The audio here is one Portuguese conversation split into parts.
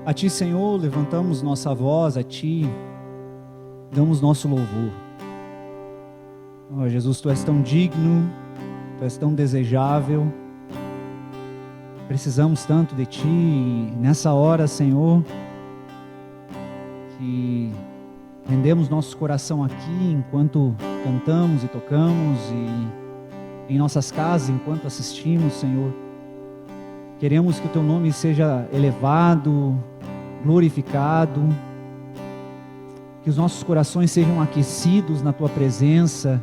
A Ti, Senhor, levantamos nossa voz, a Ti damos nosso louvor. Oh, Jesus, Tu és tão digno, Tu és tão desejável, precisamos tanto de Ti, e nessa hora, Senhor, que rendemos nosso coração aqui enquanto cantamos e tocamos e em nossas casas enquanto assistimos, Senhor. Queremos que o Teu nome seja elevado, glorificado, que os nossos corações sejam aquecidos na Tua presença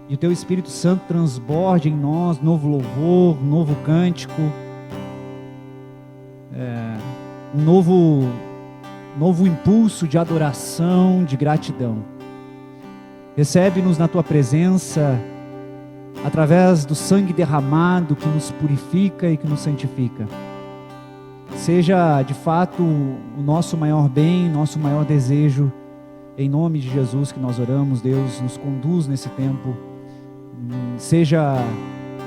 e o Teu Espírito Santo transborde em nós novo louvor, novo cântico, um novo impulso de adoração, de gratidão. Recebe-nos na Tua presença, através do sangue derramado que nos purifica e que nos santifica. Seja de fato o nosso maior bem, nosso maior desejo, em nome de Jesus que nós oramos. Deus, nos conduz nesse tempo, seja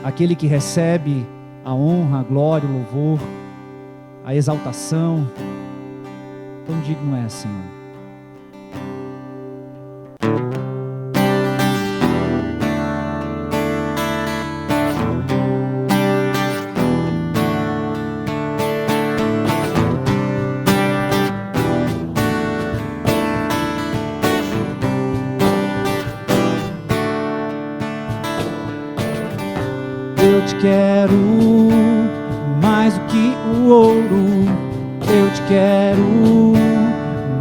aquele que recebe a honra, a glória, o louvor, a exaltação. Tão digno é, Senhor. Eu te quero mais do que o ouro, eu te quero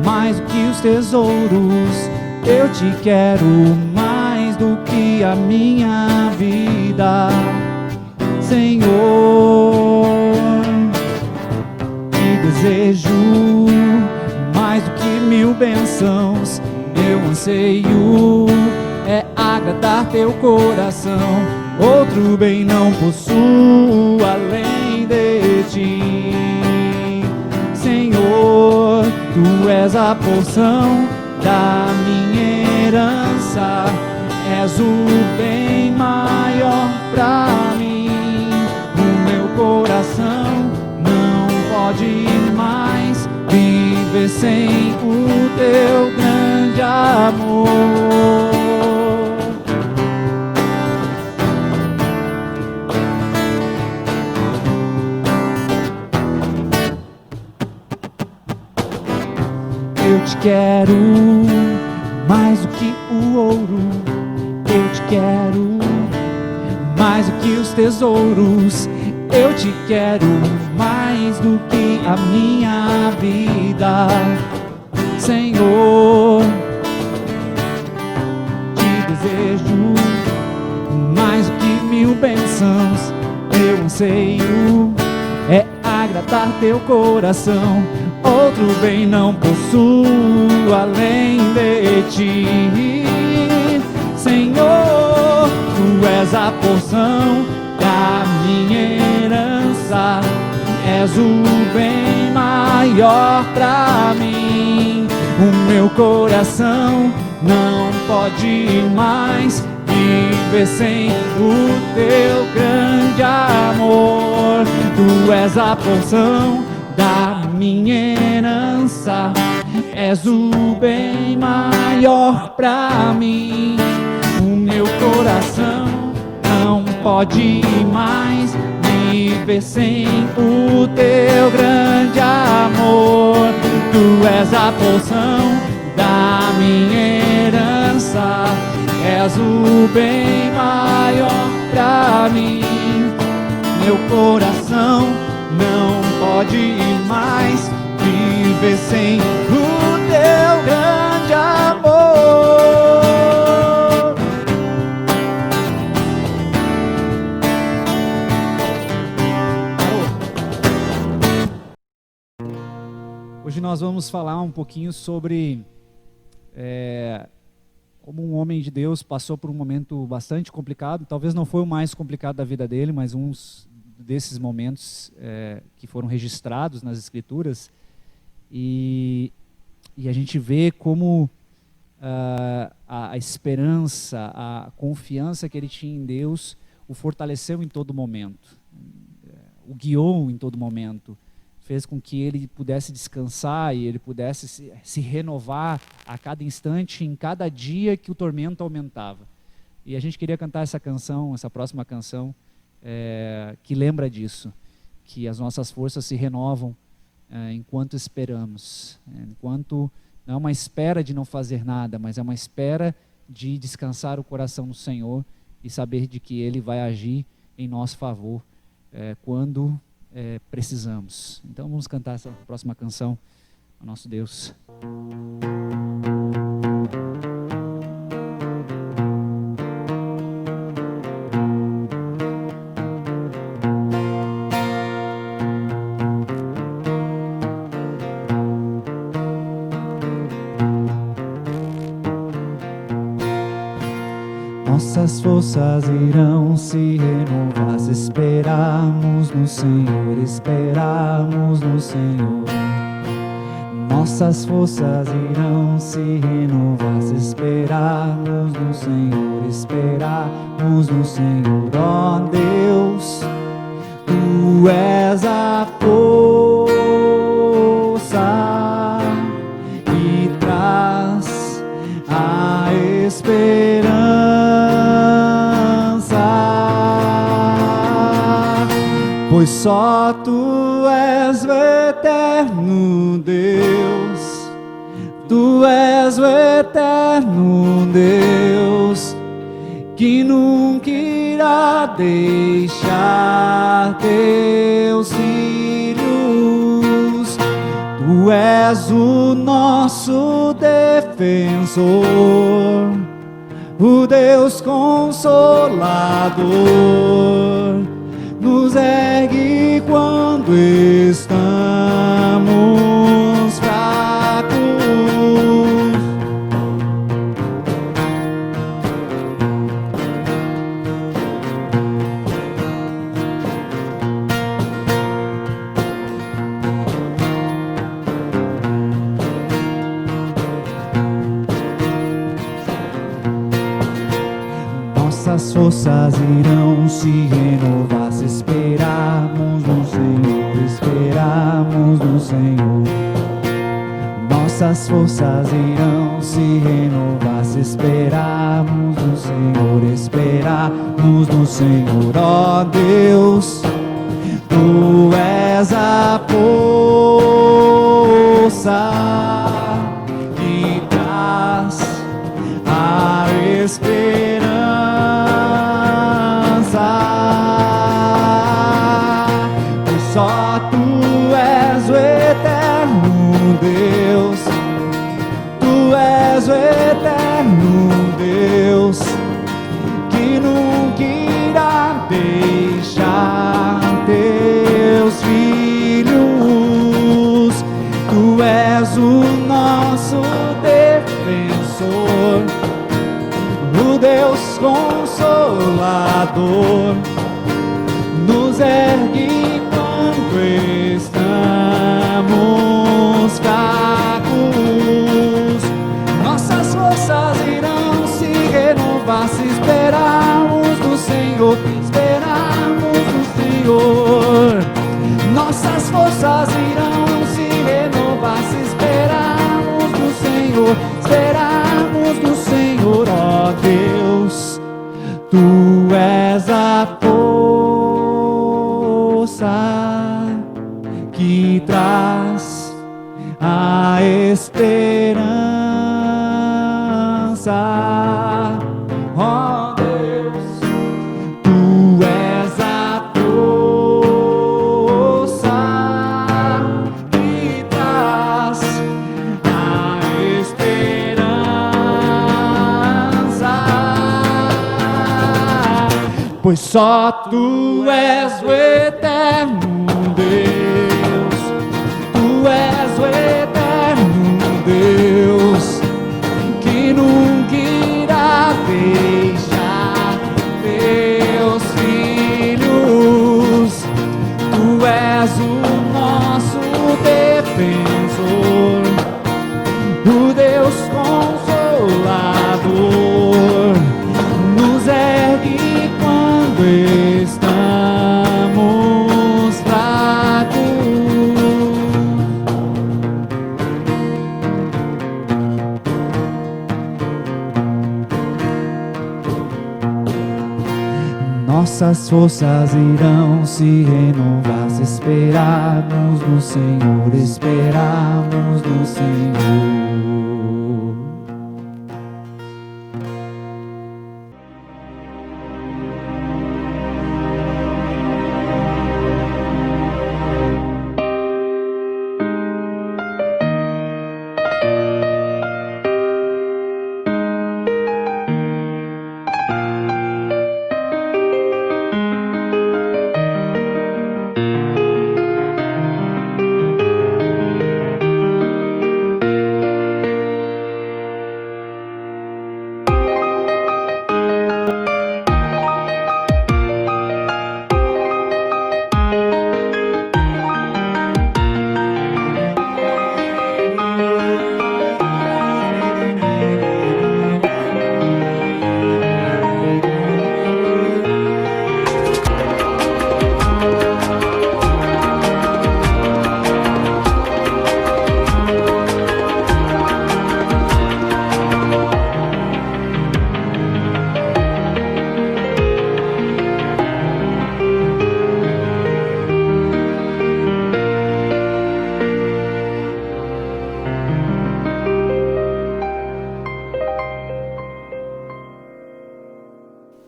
mais do que os tesouros, eu te quero mais do que a minha vida, Senhor. Te desejo mais do que 1000 bênçãos, meu anseio é agradar teu coração. Outro bem não possuo além de Ti, Senhor. Tu és a porção da minha herança, és o bem maior pra mim. O meu coração não pode mais viver sem o Teu grande amor. Eu te quero mais do que o ouro, eu te quero mais do que os tesouros, eu te quero mais do que a minha vida, Senhor. Te desejo mais do que 1000 bênçãos, meu anseio é agradar teu coração. Outro bem não possuo além de Ti, Senhor. Tu és a porção da minha herança, és o bem maior pra mim. O meu coração não pode mais viver sem o Teu grande amor. Tu és a porção da minha herança, és o bem maior pra mim. O meu coração não pode mais viver sem o Teu grande amor. Tu és a porção da minha herança, és o bem maior pra mim. Meu coração não pode mais viver sem o Teu grande amor. Hoje nós vamos falar um pouquinho sobre como um homem de Deus passou por um momento bastante complicado. Talvez não foi o mais complicado da vida dele, mas uns desses momentos que foram registrados nas Escrituras, e a gente vê como a esperança, a confiança que ele tinha em Deus o fortaleceu em todo momento, o guiou em todo momento, fez com que ele pudesse descansar e ele pudesse se renovar a cada instante, em cada dia que o tormento aumentava. E a gente queria cantar essa canção, essa próxima canção, que lembra disso, que as nossas forças se renovam enquanto esperamos, enquanto não é uma espera de não fazer nada, mas é uma espera de descansar o coração no Senhor e saber de que Ele vai agir em nosso favor quando precisamos. Então vamos cantar essa próxima canção ao nosso Deus. Nossas forças irão se renovar se esperarmos no Senhor, esperarmos no Senhor. Nossas forças irão se renovar se esperarmos no Senhor, esperarmos no Senhor. Ó Deus, Tu és a força que traz a esperança. Pois só Tu és o eterno Deus, Tu és o eterno Deus, que nunca irá deixar Teus filhos. Tu és o nosso defensor, o Deus Consolador, nos ergue quando estamos fracos. Nossas forças irão se renovar se esperarmos no Senhor, esperarmos no Senhor. Nossas forças irão se renovar se esperarmos no Senhor, esperarmos no Senhor. Ó Deus, Tu és a força que traz a esperança. Só Tu és o eterno Deus, Tu és o eterno Deus, que nunca irá deixar Teus filhos. Tu és o nosso defensor, o Deus Consolador, nos ergue quando estamos fracos. Nossas forças irão se renovar se esperarmos no Senhor, esperarmos no Senhor. Nossas forças irão se renovar se esperarmos no Senhor, esperarmos no Senhor. Ó Deus, Tu és a força que traz a esperança. Ó Deus, Tu és a força que traz a esperança. Pois só Tu és o eterno Deus, Tu és o eterno Deus, que nunca irá deixar Teus filhos. Tu és o nosso defensor, o Deus Consolador, nos ergue quando estamos fracos. nossas forças irão se renovar se esperarmos no Senhor, esperarmos no Senhor.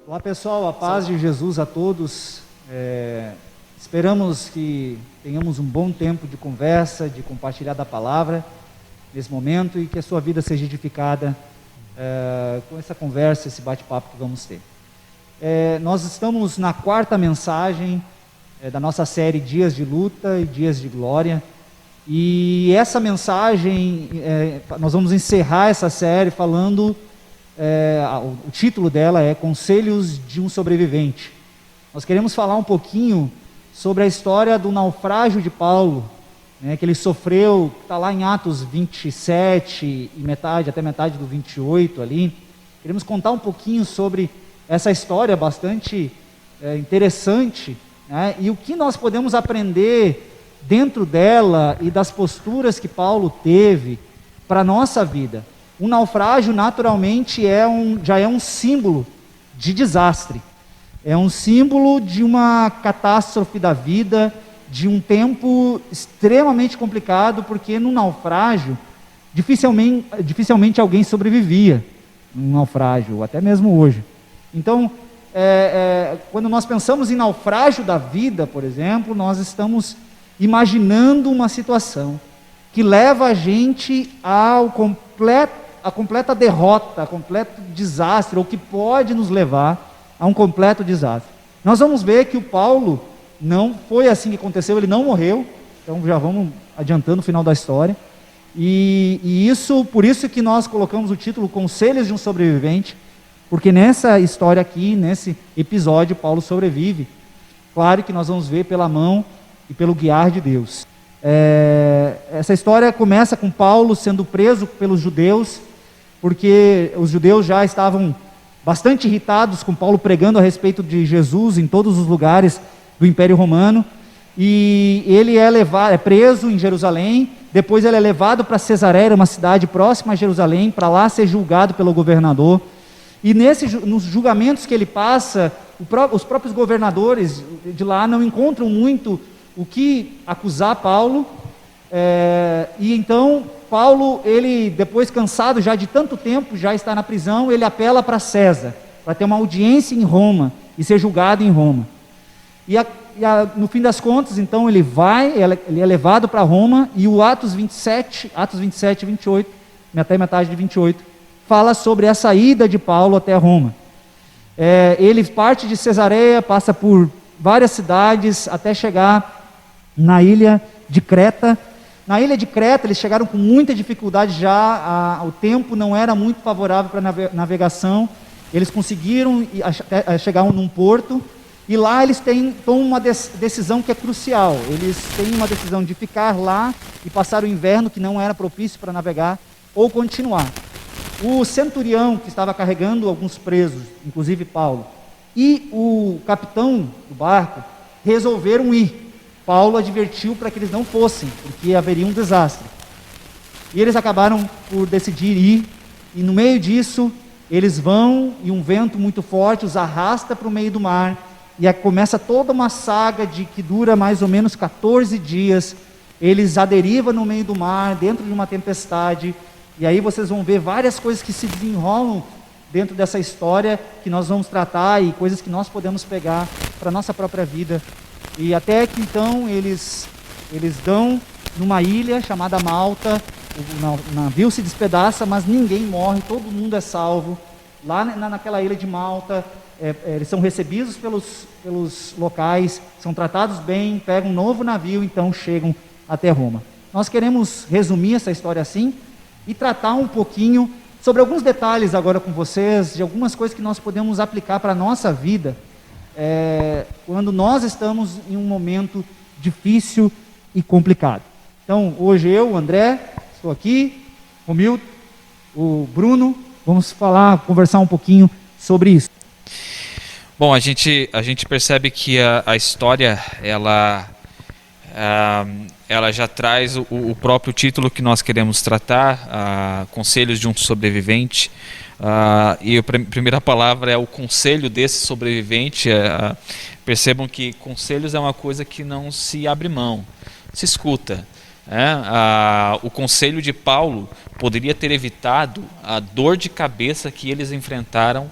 Olá pessoal, a paz de Jesus a todos. Esperamos que tenhamos um bom tempo de conversa, de compartilhar da palavra nesse momento e que a sua vida seja edificada com essa conversa, esse bate-papo que vamos ter. Nós estamos na quarta mensagem da nossa série Dias de Luta e Dias de Glória, e essa mensagem, nós vamos encerrar essa série falando, o título dela é Conselhos de um Sobrevivente. Nós queremos falar um pouquinho sobre a história do naufrágio de Paulo, que ele sofreu, está lá em Atos 27 e até metade do 28 ali. Queremos contar um pouquinho sobre essa história bastante interessante, e o que nós podemos aprender dentro dela e das posturas que Paulo teve para a nossa vida. Um naufrágio naturalmente já é um símbolo de desastre, é um símbolo de uma catástrofe da vida, de um tempo extremamente complicado, porque no naufrágio dificilmente alguém sobrevivia num naufrágio, até mesmo hoje. Então, quando nós pensamos em naufrágio da vida, por exemplo, nós estamos imaginando uma situação que leva a gente à completa derrota, a completo desastre, ou que pode nos levar a um completo desastre. Nós vamos ver que o Paulo não foi assim que aconteceu, ele não morreu, então já vamos adiantando o final da história, por isso que nós colocamos o título Conselhos de um Sobrevivente, porque nessa história aqui, nesse episódio, Paulo sobrevive. Claro que nós vamos ver pela mão e pelo guiar de Deus. Essa história começa com Paulo sendo preso pelos judeus, porque os judeus já estavam bastante irritados com Paulo pregando a respeito de Jesus em todos os lugares do Império Romano, e ele é preso em Jerusalém, depois ele é levado para Cesareia, uma cidade próxima a Jerusalém, para lá ser julgado pelo governador, e nos julgamentos que ele passa, os próprios governadores de lá não encontram muito o que acusar Paulo, e então Paulo, ele depois cansado já de tanto tempo, já está na prisão, ele apela para César, para ter uma audiência em Roma e ser julgado em Roma. No fim das contas, então ele é levado para Roma, e o Atos 27 e 28, até metade de 28, fala sobre a saída de Paulo até Roma. Ele parte de Cesareia, passa por várias cidades, até chegar na ilha de Creta. Na ilha de Creta, eles chegaram com muita dificuldade já, o tempo não era muito favorável para navegação, eles conseguiram chegar num porto, e lá eles tomam uma decisão que é crucial. Eles têm uma decisão de ficar lá e passar o inverno, que não era propício para navegar, ou continuar. O centurião, que estava carregando alguns presos, inclusive Paulo, e o capitão do barco, resolveram ir. Paulo advertiu para que eles não fossem, porque haveria um desastre. E eles acabaram por decidir ir, e no meio disso, eles vão, e um vento muito forte os arrasta para o meio do mar, e começa toda uma saga que dura mais ou menos 14 dias. Eles à deriva no meio do mar, dentro de uma tempestade, e aí vocês vão ver várias coisas que se desenrolam dentro dessa história, que nós vamos tratar, e coisas que nós podemos pegar para a nossa própria vida. E até que então eles dão numa ilha chamada Malta, o navio se despedaça, mas ninguém morre, todo mundo é salvo. Lá naquela ilha de Malta, eles são recebidos pelos locais, são tratados bem, pegam um novo navio, então chegam até Roma. Nós queremos resumir essa história assim e tratar um pouquinho sobre alguns detalhes agora com vocês, de algumas coisas que nós podemos aplicar para a nossa vida, quando nós estamos em um momento difícil e complicado. Então, hoje eu, o André, estou aqui, o Milton, o Bruno, vamos conversar um pouquinho sobre isso. Bom, a gente percebe que a história, ela já traz o próprio título que nós queremos tratar, Conselhos de um Sobrevivente, e a primeira palavra é o conselho desse sobrevivente. Percebam que conselhos é uma coisa que não se abre mão, se escuta. O conselho de Paulo poderia ter evitado a dor de cabeça que eles enfrentaram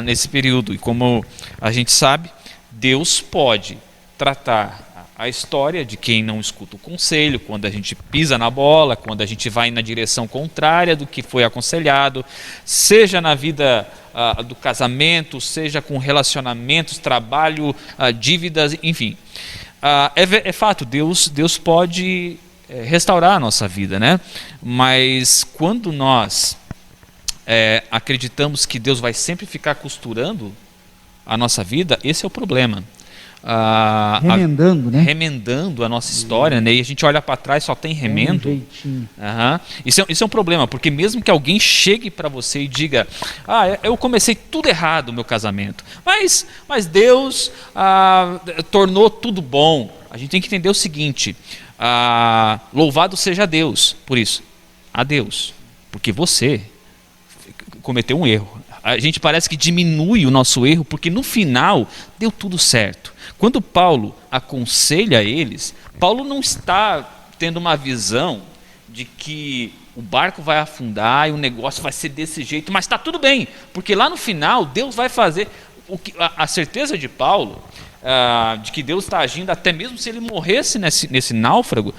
nesse período, e como a gente sabe, Deus pode tratar a história de quem não escuta o conselho, quando a gente pisa na bola, quando a gente vai na direção contrária do que foi aconselhado, seja na vida do casamento, seja com relacionamentos, trabalho, dívidas, enfim. É fato, Deus pode restaurar a nossa vida, né? Mas quando nós acreditamos que Deus vai sempre ficar costurando a nossa vida, esse é o problema. Remendando, né? Remendando a nossa história, né? E a gente olha para trás, só tem remendo. Isso é um problema, porque mesmo que alguém chegue para você e diga: eu comecei tudo errado o meu casamento, mas Deus tornou tudo bom. A gente tem que entender o seguinte: louvado seja Deus por isso, a Deus, porque você cometeu um erro. A gente parece que diminui o nosso erro, porque no final deu tudo certo. Quando Paulo aconselha eles, Paulo não está tendo uma visão de que o barco vai afundar e o negócio vai ser desse jeito, mas está tudo bem, porque lá no final Deus vai fazer a certeza de Paulo, de que Deus está agindo, até mesmo se ele morresse nesse náufrago,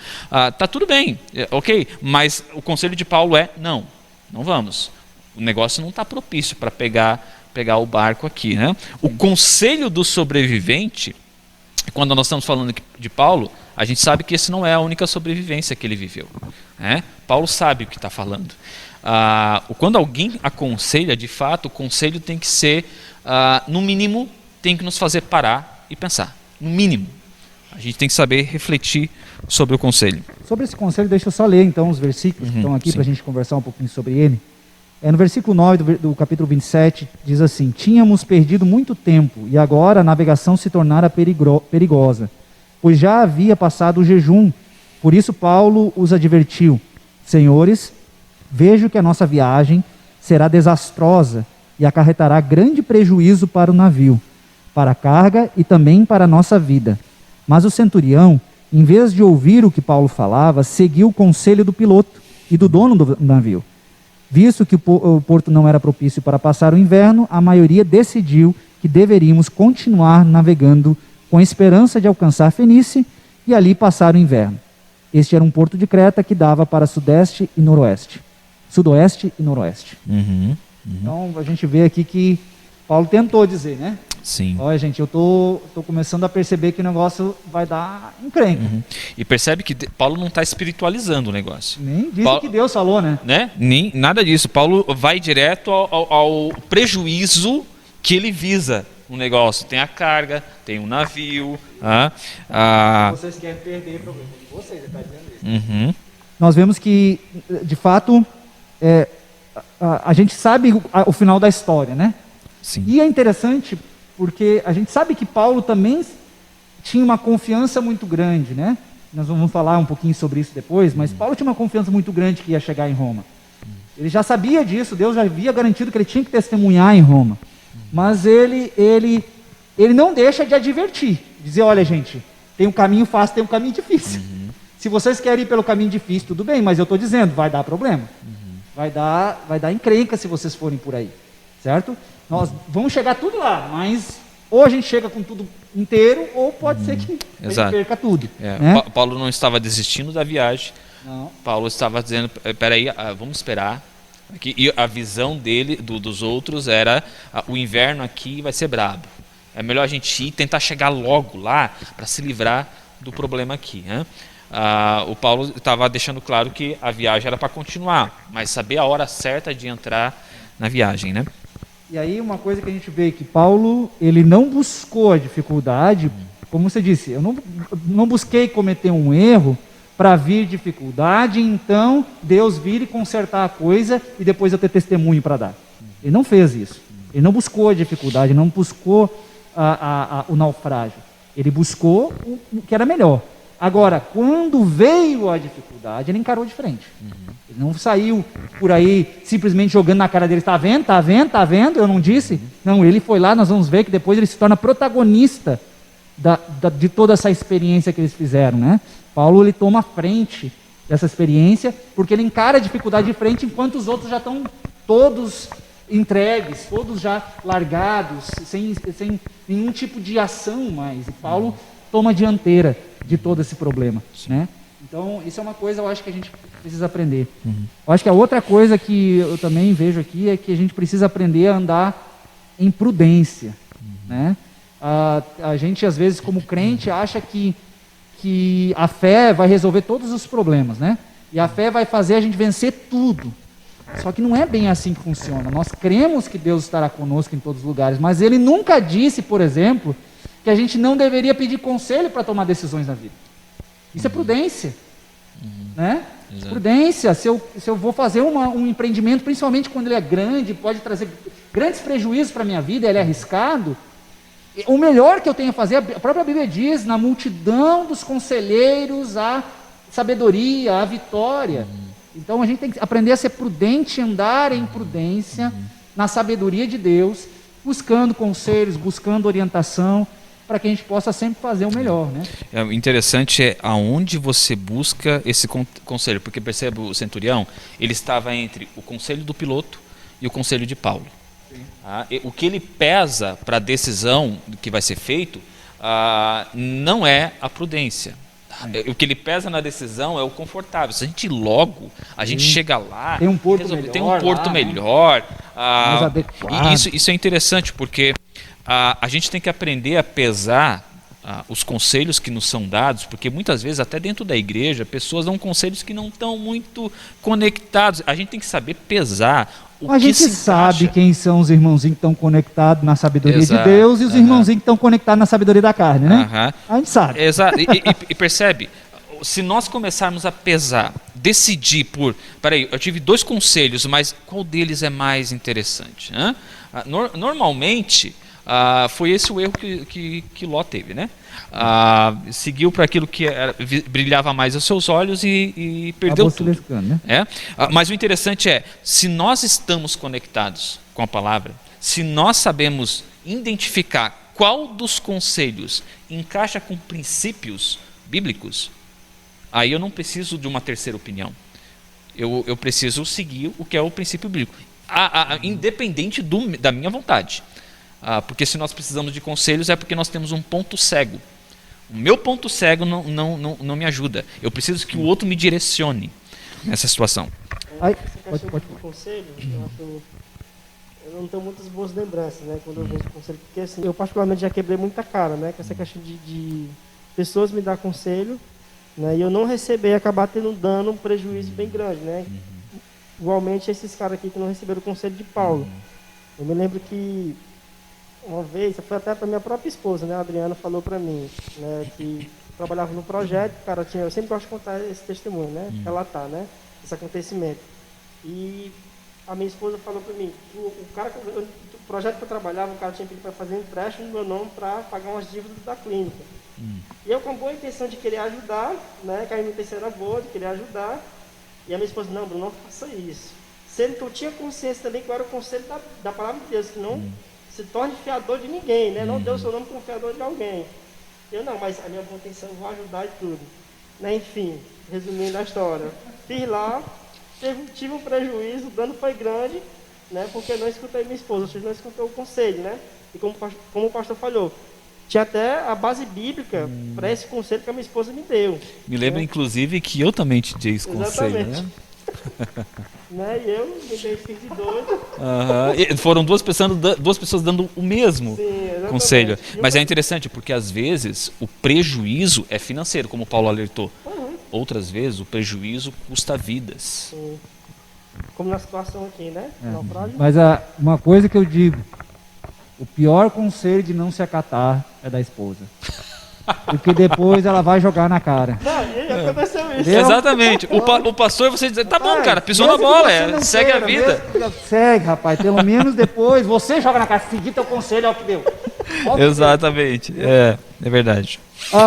está tudo bem, ok, mas o conselho de Paulo é: não vamos. O negócio não está propício para pegar o barco aqui, né? O conselho do sobrevivente, quando nós estamos falando de Paulo, a gente sabe que esse não é a única sobrevivência que ele viveu, né? Paulo sabe o que está falando. Quando alguém aconselha, de fato, o conselho tem que ser, no mínimo, tem que nos fazer parar e pensar. No mínimo, a gente tem que saber refletir sobre o conselho. Sobre esse conselho, deixa eu só ler então os versículos que estão aqui para a gente conversar um pouquinho sobre ele. No versículo 9 do capítulo 27, diz assim: tínhamos perdido muito tempo, e agora a navegação se tornara perigosa, pois já havia passado o jejum. Por isso Paulo os advertiu: senhores, vejo que a nossa viagem será desastrosa e acarretará grande prejuízo para o navio, para a carga e também para a nossa vida. Mas o centurião, em vez de ouvir o que Paulo falava, seguiu o conselho do piloto e do dono do navio. Visto que o porto não era propício para passar o inverno, a maioria decidiu que deveríamos continuar navegando com a esperança de alcançar Fenícia e ali passar o inverno. Este era um porto de Creta que dava para sudoeste e noroeste. Então a gente vê aqui que Paulo tentou dizer, né? Sim. Olha, gente, eu tô começando a perceber que o negócio vai dar encrenca. E percebe que Paulo não está espiritualizando o negócio. Nem diz o que Deus falou, né? Nem nada disso. Paulo vai direto ao prejuízo que ele visa no negócio. Tem a carga, tem o navio. Vocês querem perder o problema de vocês, está dizendo isso. Nós vemos que, de fato, a gente sabe o final da história, né? Sim. E é interessante porque a gente sabe que Paulo também tinha uma confiança muito grande, né? Nós vamos falar um pouquinho sobre isso depois, mas Paulo tinha uma confiança muito grande que ia chegar em Roma. Ele já sabia disso, Deus já havia garantido que ele tinha que testemunhar em Roma. Mas ele ele não deixa de advertir, dizer, olha gente, tem um caminho fácil, tem um caminho difícil. Se vocês querem ir pelo caminho difícil, tudo bem, mas eu estou dizendo, vai dar problema. Vai dar encrenca se vocês forem por aí, certo? Nós vamos chegar tudo lá, mas ou a gente chega com tudo inteiro, ou pode ser que a gente perca tudo. Né? Paulo não estava desistindo da viagem. Não. Paulo estava dizendo, peraí, vamos esperar. E a visão dele, dos outros, era o inverno aqui vai ser brabo. É melhor a gente ir e tentar chegar logo lá para se livrar do problema aqui. Né? O Paulo estava deixando claro que a viagem era para continuar, mas saber a hora certa de entrar na viagem, né? E aí uma coisa que a gente vê que Paulo, ele não buscou a dificuldade, como você disse, eu não busquei cometer um erro para vir dificuldade, então Deus vir e consertar a coisa e depois eu ter testemunho para dar. Ele não fez isso. Ele não buscou a dificuldade, não buscou o naufrágio. Ele buscou o que era melhor. Agora, quando veio a dificuldade, ele encarou de frente. Ele não saiu por aí simplesmente jogando na cara dele, está vendo, está vendo, está vendo, eu não disse? Não, ele foi lá, nós vamos ver que depois ele se torna protagonista de toda essa experiência que eles fizeram, né? Paulo, ele toma a frente dessa experiência, porque ele encara a dificuldade de frente, enquanto os outros já estão todos entregues, todos já largados, sem nenhum tipo de ação mais. E Paulo toma a dianteira de todo esse problema, né? Então, isso é uma coisa, eu acho que a gente precisa aprender. Eu acho que a outra coisa que eu também vejo aqui é que a gente precisa aprender a andar em prudência, né? A gente, às vezes, como crente, acha que a fé vai resolver todos os problemas, né? E a fé vai fazer a gente vencer tudo. Só que não é bem assim que funciona. Nós cremos que Deus estará conosco em todos os lugares, mas Ele nunca disse, por exemplo, que a gente não deveria pedir conselho para tomar decisões na vida. Isso é prudência, né? Exato. Prudência. Se eu vou fazer um empreendimento, principalmente quando ele é grande, pode trazer grandes prejuízos para a minha vida, ele é arriscado, o melhor que eu tenho a fazer, a própria Bíblia diz, na multidão dos conselheiros, a sabedoria, a vitória. Então a gente tem que aprender a ser prudente, andar em prudência, na sabedoria de Deus, buscando conselhos, buscando orientação, para que a gente possa sempre fazer o melhor, né? O interessante é aonde você busca esse conselho, porque percebe o centurião, ele estava entre o conselho do piloto e o conselho de Paulo. O que ele pesa para a decisão que vai ser feito não é a prudência. O que ele pesa na decisão é o confortável. Se a gente logo, a gente chega lá, tem um porto melhor, tem um porto melhor, mais adequado. Isso é interessante porque a gente tem que aprender a pesar os conselhos que nos são dados, porque muitas vezes até dentro da igreja pessoas dão conselhos que não estão muito conectados. A gente tem que saber pesar o a que gente se sabe encaixa. quem são os irmãozinhos que estão conectados na sabedoria de Deus e os irmãozinhos que estão conectados na sabedoria da carne, né? A gente sabe. Exato. E percebe, se nós começarmos a pesar, decidir peraí, eu tive 2 conselhos, mas qual deles é mais interessante? Né? Normalmente, foi esse o erro que Ló teve, né? Seguiu para aquilo que brilhava mais aos seus olhos e perdeu tudo. Né? Mas o interessante é, se nós estamos conectados com a palavra, se nós sabemos identificar qual dos conselhos encaixa com princípios bíblicos, aí eu não preciso de uma terceira opinião. Eu preciso seguir o que é o princípio bíblico, independente da minha vontade. Porque se nós precisamos de conselhos é porque nós temos um ponto cego. O meu ponto cego não me ajuda. Eu preciso que o outro me direcione nessa situação. Essa questão do conselho, eu não tenho muitas boas lembranças, né, quando eu vejo conselho, porque assim, eu particularmente já quebrei muita cara, né, com essa questão de pessoas me dar conselho, né, e eu não receber e acabar tendo um prejuízo bem grande, né. Igualmente esses caras aqui que não receberam o conselho de Paulo. Eu me lembro que uma vez, foi até para minha própria esposa, né, a Adriana falou para mim, né, que trabalhava no projeto, cara, eu sempre gosto de contar esse testemunho, né, relatar, né, esse acontecimento. E a minha esposa falou para mim, o projeto que eu trabalhava, o cara tinha pedido para fazer um empréstimo no meu nome para pagar umas dívidas da clínica. E eu com boa intenção de querer ajudar, né, que a minha intenção era boa, de querer ajudar, e a minha esposa, não, Bruno, não faça isso. Sendo que eu tinha consciência também que eu era o conselho da palavra de Deus, que não se torne fiador de ninguém, né? Não dê o seu nome como fiador de alguém. Eu não, mas a minha boa intenção, vou ajudar e tudo. Né? Enfim, resumindo a história. Fiz lá, tive um prejuízo, o dano foi grande, né? Porque não escutei minha esposa, ou seja, não escutei o conselho, né? E como o pastor falou, tinha até a base bíblica para esse conselho que a minha esposa me deu. Me lembra, inclusive, que eu também te dei esse conselho, né? Né? E eu me dei de doido. E foram duas pessoas dando o mesmo conselho. Mas é interessante, porque às vezes o prejuízo é financeiro, como o Paulo alertou. Outras vezes o prejuízo custa vidas. Sim. Como na situação aqui, né? Mas uma coisa que eu digo, o pior conselho de não se acatar é da esposa. Porque depois ela vai jogar na cara. Não, aconteceu isso. Entendeu? Exatamente. O pastor, você diz, tá bom, cara, pisou na bola, segue a vida. Segue, rapaz. Pelo menos depois você joga na cara. Seguir teu conselho é o que deu. Exatamente. É verdade.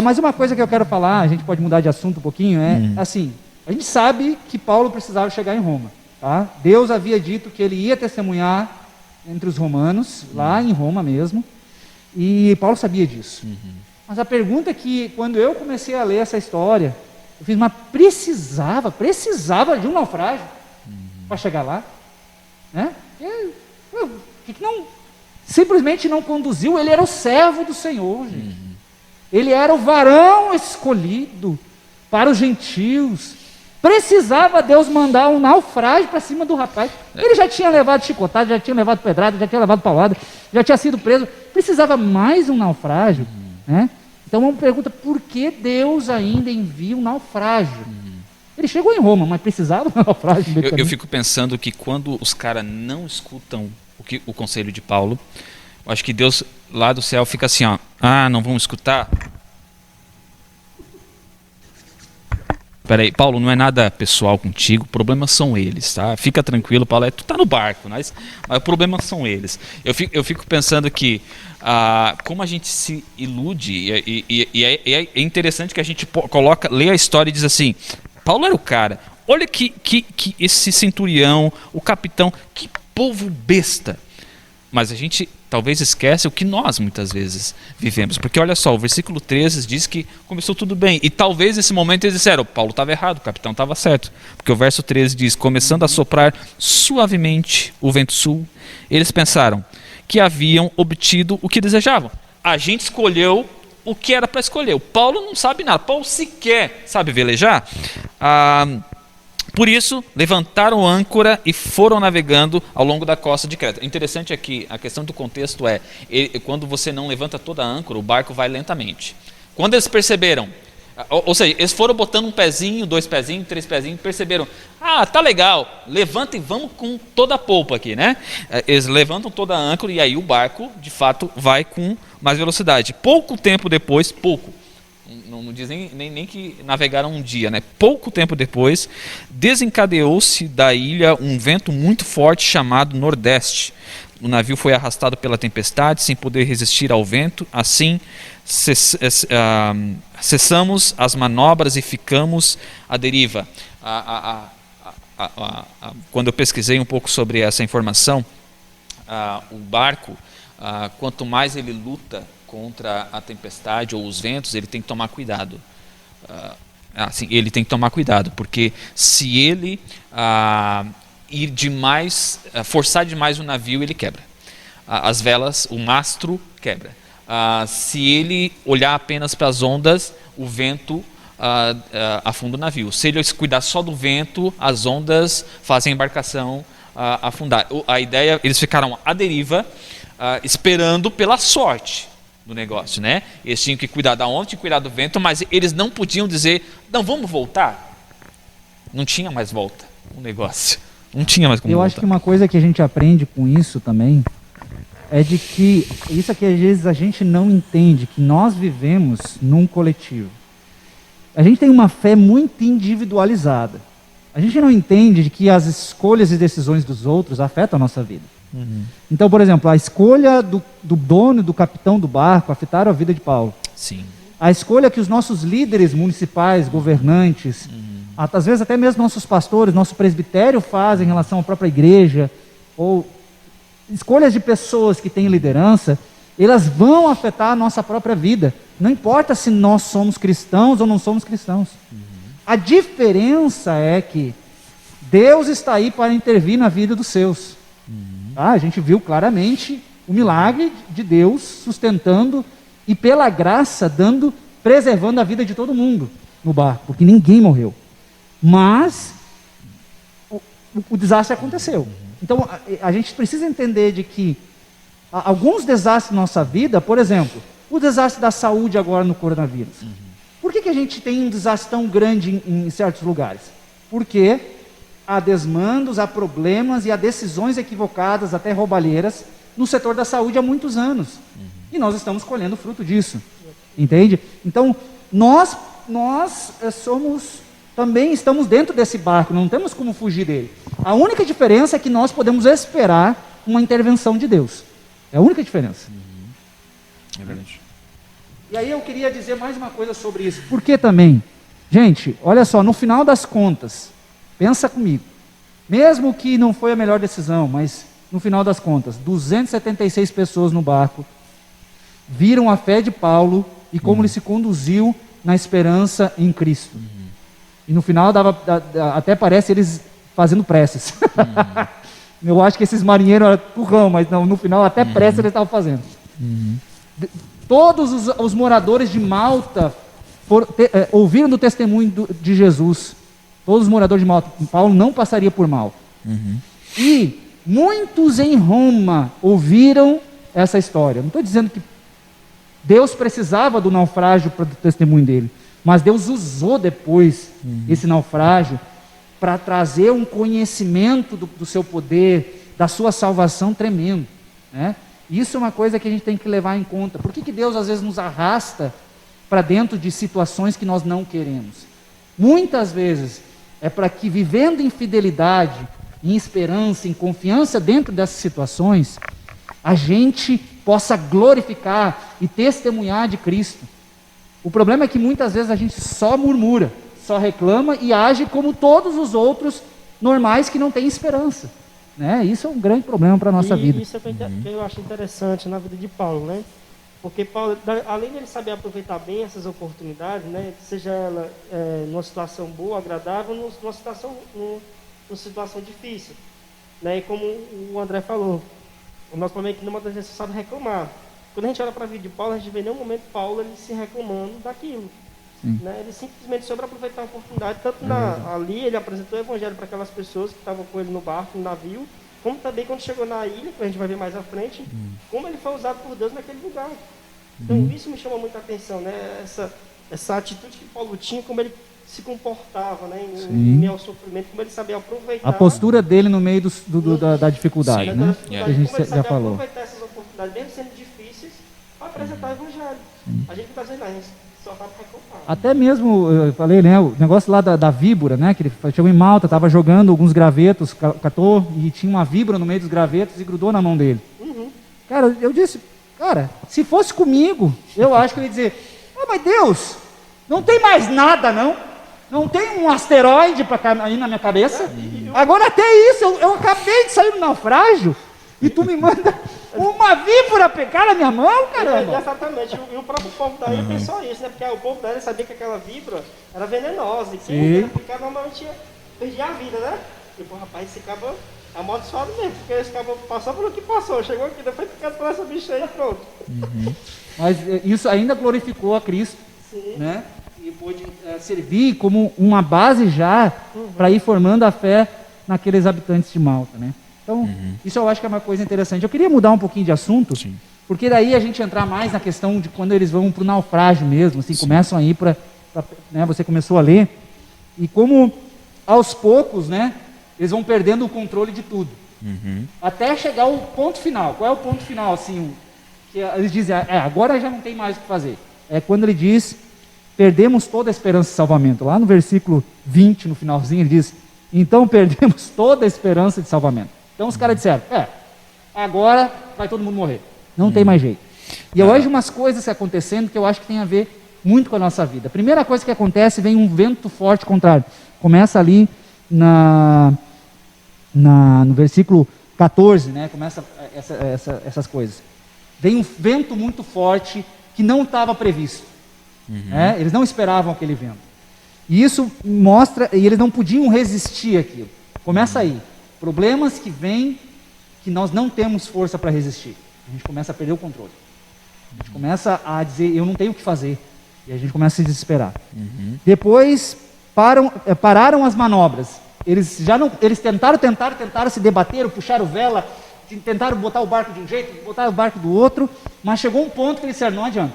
Mas uma coisa que eu quero falar, a gente pode mudar de assunto um pouquinho, assim, a gente sabe que Paulo precisava chegar em Roma. Tá? Deus havia dito que ele ia testemunhar entre os romanos, lá em Roma mesmo, e Paulo sabia disso. Mas a pergunta é que, quando eu comecei a ler essa história, eu fiz, mas precisava de um naufrágio para chegar lá? Né? Que não, simplesmente não conduziu, ele era o servo do Senhor, gente. Ele era o varão escolhido para os gentios. Precisava Deus mandar um naufrágio para cima do rapaz. Ele já tinha levado chicotada, já tinha levado pedrada, já tinha levado paulada, já tinha sido preso. Precisava mais um naufrágio. Né? Então uma pergunta, por que Deus ainda envia um naufrágio? Ele chegou em Roma, mas precisava de um naufrágio. Eu fico pensando que quando os caras não escutam o conselho de Paulo, eu acho que Deus lá do céu fica assim, ó, não vão escutar? Peraí, Paulo, não é nada pessoal contigo, problemas são eles, tá? Fica tranquilo, Paulo, tu tá no barco, mas os problemas são eles. Eu fico pensando que como a gente se ilude, e é interessante que a gente lê a história e diz assim, Paulo era o cara, olha que esse centurião, o capitão, que povo besta. Mas a gente talvez esquece o que nós muitas vezes vivemos. Porque olha só, o versículo 13 diz que começou tudo bem. E talvez nesse momento eles disseram, Paulo estava errado, o capitão estava certo. Porque o verso 13 diz, começando a soprar suavemente o vento sul, eles pensaram que haviam obtido o que desejavam. A gente escolheu o que era para escolher. O Paulo não sabe nada. Paulo sequer sabe velejar. Por isso, levantaram âncora e foram navegando ao longo da costa de Creta. Interessante aqui, a questão do contexto quando você não levanta toda a âncora, o barco vai lentamente. Quando eles perceberam, ou seja, eles foram botando um pezinho, 2 pezinhos, 3 pezinhos, perceberam, tá legal, levanta e vamos com toda a polpa aqui, né? Eles levantam toda a âncora e aí o barco, de fato, vai com mais velocidade. Pouco tempo depois, não diz nem que navegaram um dia, né? Pouco tempo depois, desencadeou-se da ilha um vento muito forte chamado Nordeste. O navio foi arrastado pela tempestade, sem poder resistir ao vento. Assim, cessamos as manobras e ficamos à deriva. Quando eu pesquisei um pouco sobre essa informação, o barco, quanto mais ele luta contra a tempestade ou os ventos, ele tem que tomar cuidado. Ele tem que tomar cuidado, porque se ele ir demais, forçar demais o navio, ele quebra. As velas, o mastro quebra. Se ele olhar apenas para as ondas, o vento afunda o navio. Se ele cuidar só do vento, as ondas fazem a embarcação afundar. A ideia, eles ficaram à deriva, esperando pela sorte do negócio, né? Eles tinham que cuidar da onda, tinham que cuidar do vento, mas eles não podiam dizer, não, vamos voltar. Não tinha mais volta o negócio. Não tinha mais como voltar. Eu acho que uma coisa que a gente aprende com isso também é de que, isso aqui às vezes a gente não entende, que nós vivemos num coletivo. A gente tem uma fé muito individualizada. A gente não entende de que as escolhas e decisões dos outros afetam a nossa vida. Então, por exemplo, a escolha do dono, do capitão do barco afetaram a vida de Paulo. Sim. A escolha que os nossos líderes municipais, governantes, às vezes até mesmo nossos pastores, nosso presbitério fazem em relação à própria igreja, ou escolhas de pessoas que têm liderança, elas vão afetar a nossa própria vida. Não importa se nós somos cristãos ou não somos cristãos. A diferença é que Deus está aí para intervir na vida dos seus. Tá? A gente viu claramente o milagre de Deus sustentando e pela graça preservando a vida de todo mundo no barco, porque ninguém morreu. Mas o desastre aconteceu. Então a gente precisa entender de que alguns desastres na nossa vida, por exemplo, o desastre da saúde agora no coronavírus. Por que a gente tem um desastre tão grande em certos lugares? Porque há desmandos, há problemas e há decisões equivocadas, até roubalheiras, no setor da saúde há muitos anos. E nós estamos colhendo fruto disso. Entende? Então, nós também estamos dentro desse barco, não temos como fugir dele. A única diferença é que nós podemos esperar uma intervenção de Deus. É a única diferença. É verdade. E aí eu queria dizer mais uma coisa sobre isso. Por que também? Gente, olha só, no final das contas, pensa comigo. Mesmo que não foi a melhor decisão, mas no final das contas, 276 pessoas no barco viram a fé de Paulo e como ele se conduziu na esperança em Cristo. E no final até parece eles fazendo preces. Eu acho que esses marinheiros eram turrão, mas não, no final até prece eles estavam fazendo. Todos os moradores de Malta ouviram do testemunho de Jesus. Todos os moradores de Malta. Paulo não passaria por mal. E muitos em Roma ouviram essa história. Não estou dizendo que Deus precisava do naufrágio para o testemunho dele, mas Deus usou depois esse naufrágio para trazer um conhecimento do seu poder, da sua salvação tremendo, né? Isso é uma coisa que a gente tem que levar em conta. Por que Deus às vezes nos arrasta para dentro de situações que nós não queremos? Muitas vezes é para que, vivendo em fidelidade, em esperança, em confiança dentro dessas situações, a gente possa glorificar e testemunhar de Cristo. O problema é que muitas vezes a gente só murmura, só reclama e age como todos os outros normais que não têm esperança, né? Isso é um grande problema para a nossa vida. Isso é que eu acho interessante na vida de Paulo, né? Porque Paulo, além de ele saber aproveitar bem essas oportunidades, né, seja ela numa situação boa, agradável, numa situação difícil, né? E como o André falou, o nosso problema é que não a gente sabe reclamar. Quando a gente olha para a vida de Paulo, a gente vê em nenhum momento Paulo ele se reclamando daquilo. Né? Ele simplesmente soube aproveitar a oportunidade. Tanto ali ele apresentou o evangelho para aquelas pessoas que estavam com ele no barco, no navio, como também quando chegou na ilha, que a gente vai ver mais à frente, como ele foi usado por Deus naquele lugar. Então isso me chama muita atenção, né? Essa atitude que Paulo tinha, como ele se comportava, né? Em meio ao sofrimento, como ele sabia aproveitar. A postura dele no meio da dificuldade, né? Que a gente como ele já falou. Aproveitar essas oportunidades, mesmo sendo difíceis, para apresentar o evangelho. A gente está dizendo, a gente só sabe reclamar. Até mesmo, eu falei, né, o negócio lá da víbora, né, que ele chegou em Malta, estava jogando alguns gravetos, catou, e tinha uma víbora no meio dos gravetos e grudou na mão dele. Cara, eu disse, se fosse comigo, eu acho que eu ia dizer, mas Deus, não tem mais nada, não? Não tem um asteroide para cair na minha cabeça? Agora até isso, eu acabei de sair do naufrágio, e tu me manda uma víbora pegar na minha mão, caramba. Exatamente, e o próprio povo da ilha pensou isso, né? Porque o povo da ilha sabia que aquela víbora era venenosa, e quem era picado normalmente perdia a vida, né? E pô, rapaz, esse cabo é amaldiçoado mesmo, porque esse cabo passou pelo que passou, chegou aqui, depois picado por essa bicha aí e pronto. Mas isso ainda glorificou a Cristo, né? E pôde servir como uma base já para ir formando a fé naqueles habitantes de Malta, né? Então, isso eu acho que é uma coisa interessante. Eu queria mudar um pouquinho de assunto, porque daí a gente entrar mais na questão de quando eles vão para o naufrágio mesmo, assim, começam a ir para, né, você começou a ler, e como aos poucos, né, eles vão perdendo o controle de tudo, até chegar ao ponto final. Qual é o ponto final, assim, que eles dizem, agora já não tem mais o que fazer. É quando ele diz, perdemos toda a esperança de salvamento. Lá no versículo 20, no finalzinho, ele diz, então perdemos toda a esperança de salvamento. Então os caras disseram, agora vai todo mundo morrer, não tem mais jeito. E eu vejo umas coisas acontecendo que eu acho que tem a ver muito com a nossa vida. A primeira coisa que acontece, vem um vento forte contrário. Começa ali no versículo 14, né? Começa essas coisas. Vem um vento muito forte que não estava previsto. Né? Eles não esperavam aquele vento. E isso mostra, e eles não podiam resistir àquilo. Começa aí. Problemas que vêm que nós não temos força para resistir. A gente começa a perder o controle. A gente começa a dizer, eu não tenho o que fazer. E a gente começa a se desesperar. Depois, pararam as manobras. Eles tentaram, se debateram, puxaram vela, tentaram botar o barco de um jeito, botar o barco do outro, mas chegou um ponto que eles disseram, não adianta.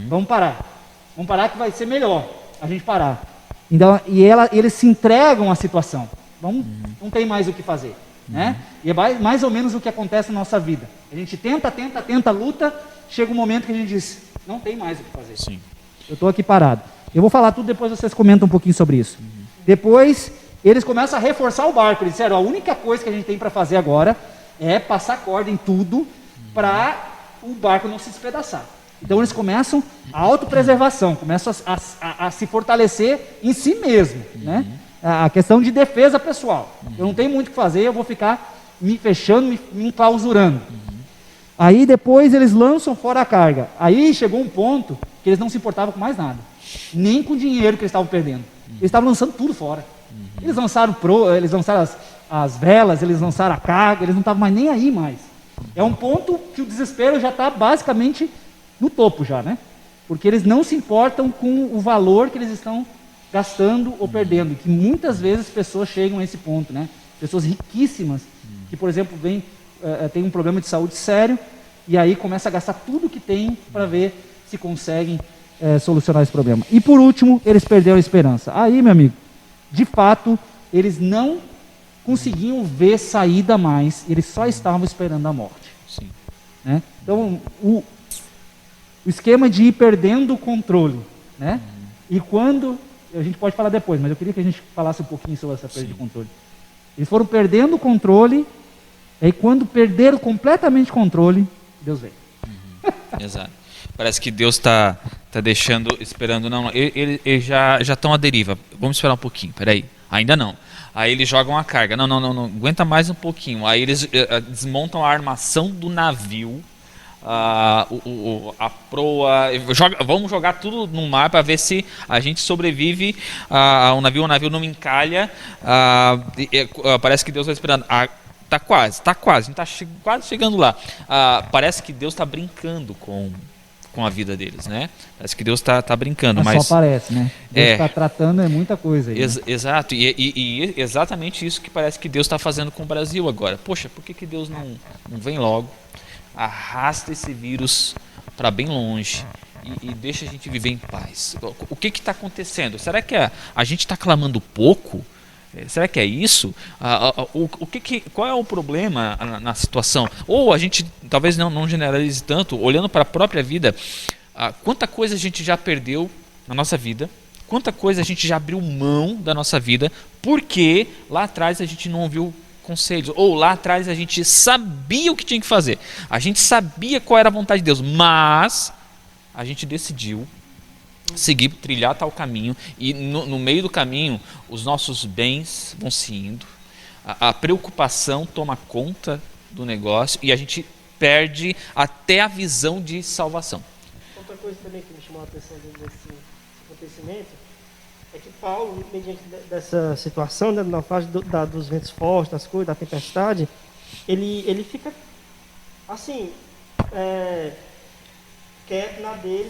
Vamos parar que vai ser melhor a gente parar. Então, eles se entregam à situação. Não tem mais o que fazer. Né? E é mais ou menos o que acontece na nossa vida. A gente tenta, luta, chega um momento que a gente diz, não tem mais o que fazer. Sim. Eu estou aqui parado. Eu vou falar tudo, depois vocês comentam um pouquinho sobre isso. Depois, eles começam a reforçar o barco. Eles disseram, a única coisa que a gente tem para fazer agora é passar corda em tudo para o barco não se despedaçar. Então eles começam a autopreservação, começam a se fortalecer em si mesmo, né? A questão de defesa pessoal. Eu não tenho muito o que fazer, eu vou ficar me fechando, me enclausurando. Aí depois eles lançam fora a carga. Aí chegou um ponto que eles não se importavam com mais nada, nem com o dinheiro que eles estavam perdendo. Eles estavam lançando tudo fora. Eles lançaram as velas, eles lançaram a carga, eles não estavam mais nem aí mais. É um ponto que o desespero já está basicamente no topo já, né? Porque eles não se importam com o valor que eles estão gastando ou perdendo. Que muitas vezes pessoas chegam a esse ponto, né? Pessoas riquíssimas que, por exemplo, tem um problema de saúde sério e aí começa a gastar tudo que tem para ver se conseguem solucionar esse problema. E por último, eles perderam a esperança. Aí, meu amigo, de fato, eles não conseguiam ver saída mais, eles só estavam esperando a morte. Sim. Né? Então, o esquema de ir perdendo o controle, né? E quando, a gente pode falar depois, mas eu queria que a gente falasse um pouquinho sobre essa perda de controle. Eles foram perdendo o controle, e quando perderam completamente o controle, Deus veio. Exato. Parece que Deus está deixando, esperando, não, eles já estão à deriva, vamos esperar um pouquinho, peraí, ainda não. Aí eles jogam a carga, não, aguenta mais um pouquinho. Aí eles desmontam a armação do navio, a proa, vamos jogar tudo no mar para ver se a gente sobrevive, o navio não encalha, parece que Deus está esperando, tá quase, a gente está quase chegando lá, parece que Deus está brincando com a vida deles, né? Parece que Deus está brincando, mas só parece, né? Deus está tratando muita coisa aí, né? Exato, e exatamente isso que parece que Deus está fazendo com o Brasil agora. Poxa, por que Deus não vem logo, arrasta esse vírus para bem longe e deixa a gente viver em paz? O que está acontecendo? Será que a gente está clamando pouco? Será que é isso? Qual é o problema na situação? Ou a gente talvez não generalize tanto, olhando para a própria vida, quanta coisa a gente já perdeu na nossa vida, quanta coisa a gente já abriu mão da nossa vida, porque lá atrás a gente não ouviu conselhos, ou lá atrás a gente sabia o que tinha que fazer, a gente sabia qual era a vontade de Deus, mas a gente decidiu trilhar tal caminho, e no meio do caminho os nossos bens vão se indo, a preocupação toma conta do negócio e a gente perde até a visão de salvação. Outra coisa também que me chamou a atenção desse acontecimento é que Paulo, mediante dessa situação, né, na fase dos ventos fortes, das coisas, da tempestade, ele fica assim, quieto na dele,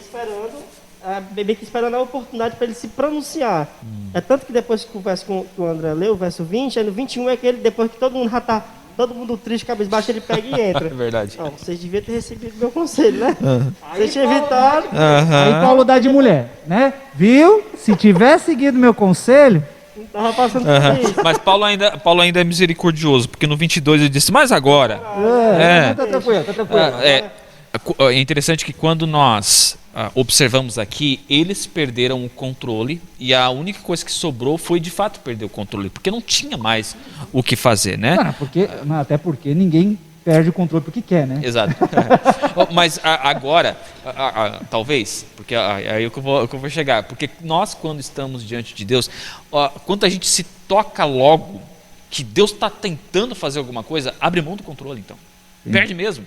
esperando a oportunidade para ele se pronunciar. É tanto que depois que conversa com o André leu, o verso 20, aí no 21 é aquele, depois que todo mundo já está, todo mundo triste, cabeça baixa, ele pega e entra. É verdade. Não, vocês deviam ter recebido meu conselho, né? Vocês tinham evitado. Aí Paulo dá de mulher, né? Viu? Se tiver seguido meu conselho, Não estava passando por isso. Mas Paulo ainda é misericordioso, porque no 22 ele disse, mas agora... tá tranquilo, tá tranquilo. É interessante que quando nós observamos aqui, eles perderam o controle e a única coisa que sobrou foi de fato perder o controle, porque não tinha mais o que fazer, né? Até porque ninguém perde o controle porque quer, né? Exato. Mas agora, talvez, porque aí é que eu vou chegar, porque nós quando estamos diante de Deus, quando a gente se toca logo que Deus está tentando fazer alguma coisa, abre mão do controle então. Perde mesmo.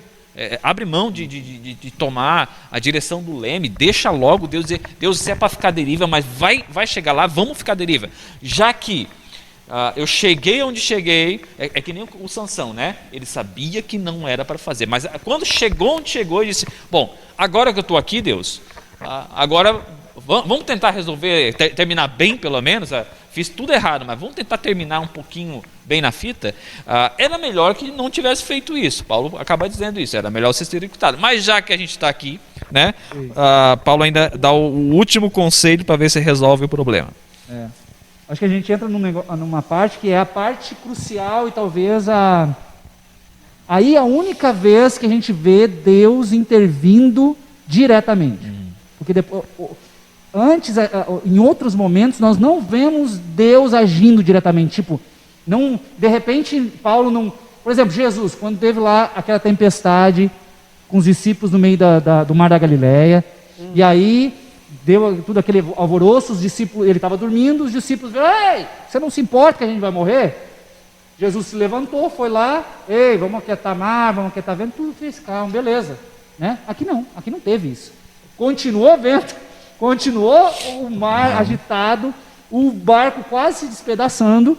Abre mão de tomar a direção do leme, deixa logo Deus dizer, Deus, se é para ficar deriva, mas vai chegar lá, vamos ficar deriva. Já que eu cheguei onde cheguei, é que nem o Sansão, né? Ele sabia que não era para fazer, mas quando chegou onde chegou, ele disse, bom, agora que eu estou aqui, Deus, agora vamos tentar resolver, terminar bem pelo menos, fiz tudo errado, mas vamos tentar terminar um pouquinho bem na fita. Era melhor que não tivesse feito isso. Paulo acaba dizendo isso, era melhor você ter executado. Mas já que a gente está aqui, né, Paulo ainda dá o último conselho para ver se resolve o problema. Acho que a gente entra numa parte que é a parte crucial e talvez aí a única vez que a gente vê Deus intervindo diretamente. Porque depois, antes, em outros momentos, nós não vemos Deus agindo diretamente. Tipo, não, de repente, Paulo não... Por exemplo, Jesus, quando teve lá aquela tempestade com os discípulos no meio do mar da Galileia, e aí deu tudo aquele alvoroço, os discípulos, ele estava dormindo, os discípulos viram, ei, você não se importa que a gente vai morrer? Jesus se levantou, foi lá, ei, vamos aquietar mar, vamos aquietar vento, tudo fez calmo, beleza. Né? Aqui não teve isso. Continuou vento, continuou o mar agitado, o barco quase se despedaçando,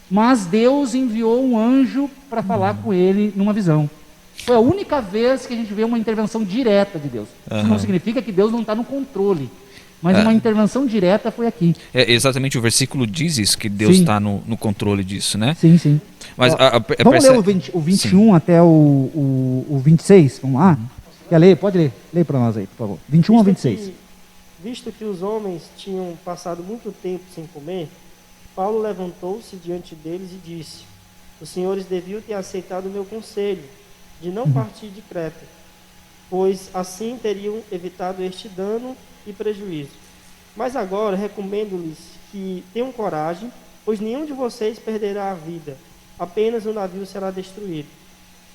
mas Deus enviou um anjo para falar com ele numa visão. Foi a única vez que a gente vê uma intervenção direta de Deus. Isso não significa que Deus não está no controle, mas uma intervenção direta foi aqui. Exatamente, o versículo diz isso, que Deus está no controle disso, né? Sim. Mas, vamos ler o 21 até o 26, vamos lá? Quer ler? Pode ler. Lê para nós aí, por favor. 21 a 26. Visto que os homens tinham passado muito tempo sem comer, Paulo levantou-se diante deles e disse, os senhores deviam ter aceitado o meu conselho, de não partir de Creta, pois assim teriam evitado este dano e prejuízo. Mas agora recomendo-lhes que tenham coragem, pois nenhum de vocês perderá a vida, apenas o navio será destruído.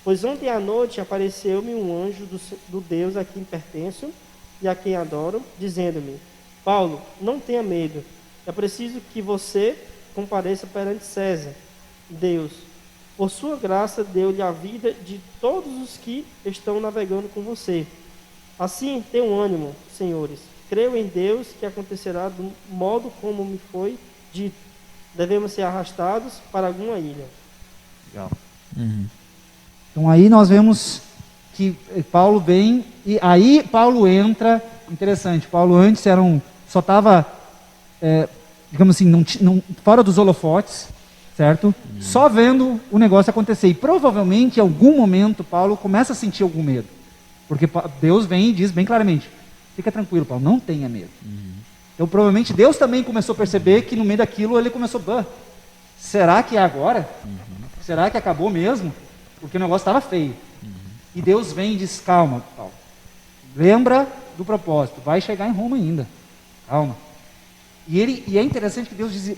Pois ontem à noite apareceu-me um anjo do Deus a quem pertenço e a quem adoro, dizendo-me, Paulo, não tenha medo, é preciso que você compareça perante César, Deus. Por sua graça, deu-lhe a vida de todos os que estão navegando com você. Assim, tenham ânimo, senhores. Creio em Deus que acontecerá do modo como me foi dito. Devemos ser arrastados para alguma ilha. Legal. Então aí nós vemos que Paulo vem, e aí Paulo entra, interessante, Paulo antes só estava, digamos assim, fora dos holofotes, certo? Só vendo o negócio acontecer. E provavelmente, em algum momento, Paulo começa a sentir algum medo. Porque Deus vem e diz bem claramente, fica tranquilo, Paulo, não tenha medo. Então, provavelmente, Deus também começou a perceber que no meio daquilo ele começou, será que é agora? Será que acabou mesmo? Porque o negócio estava feio. E Deus vem e diz, calma, Paulo, lembra do propósito, vai chegar em Roma ainda, calma. E é interessante que Deus diz,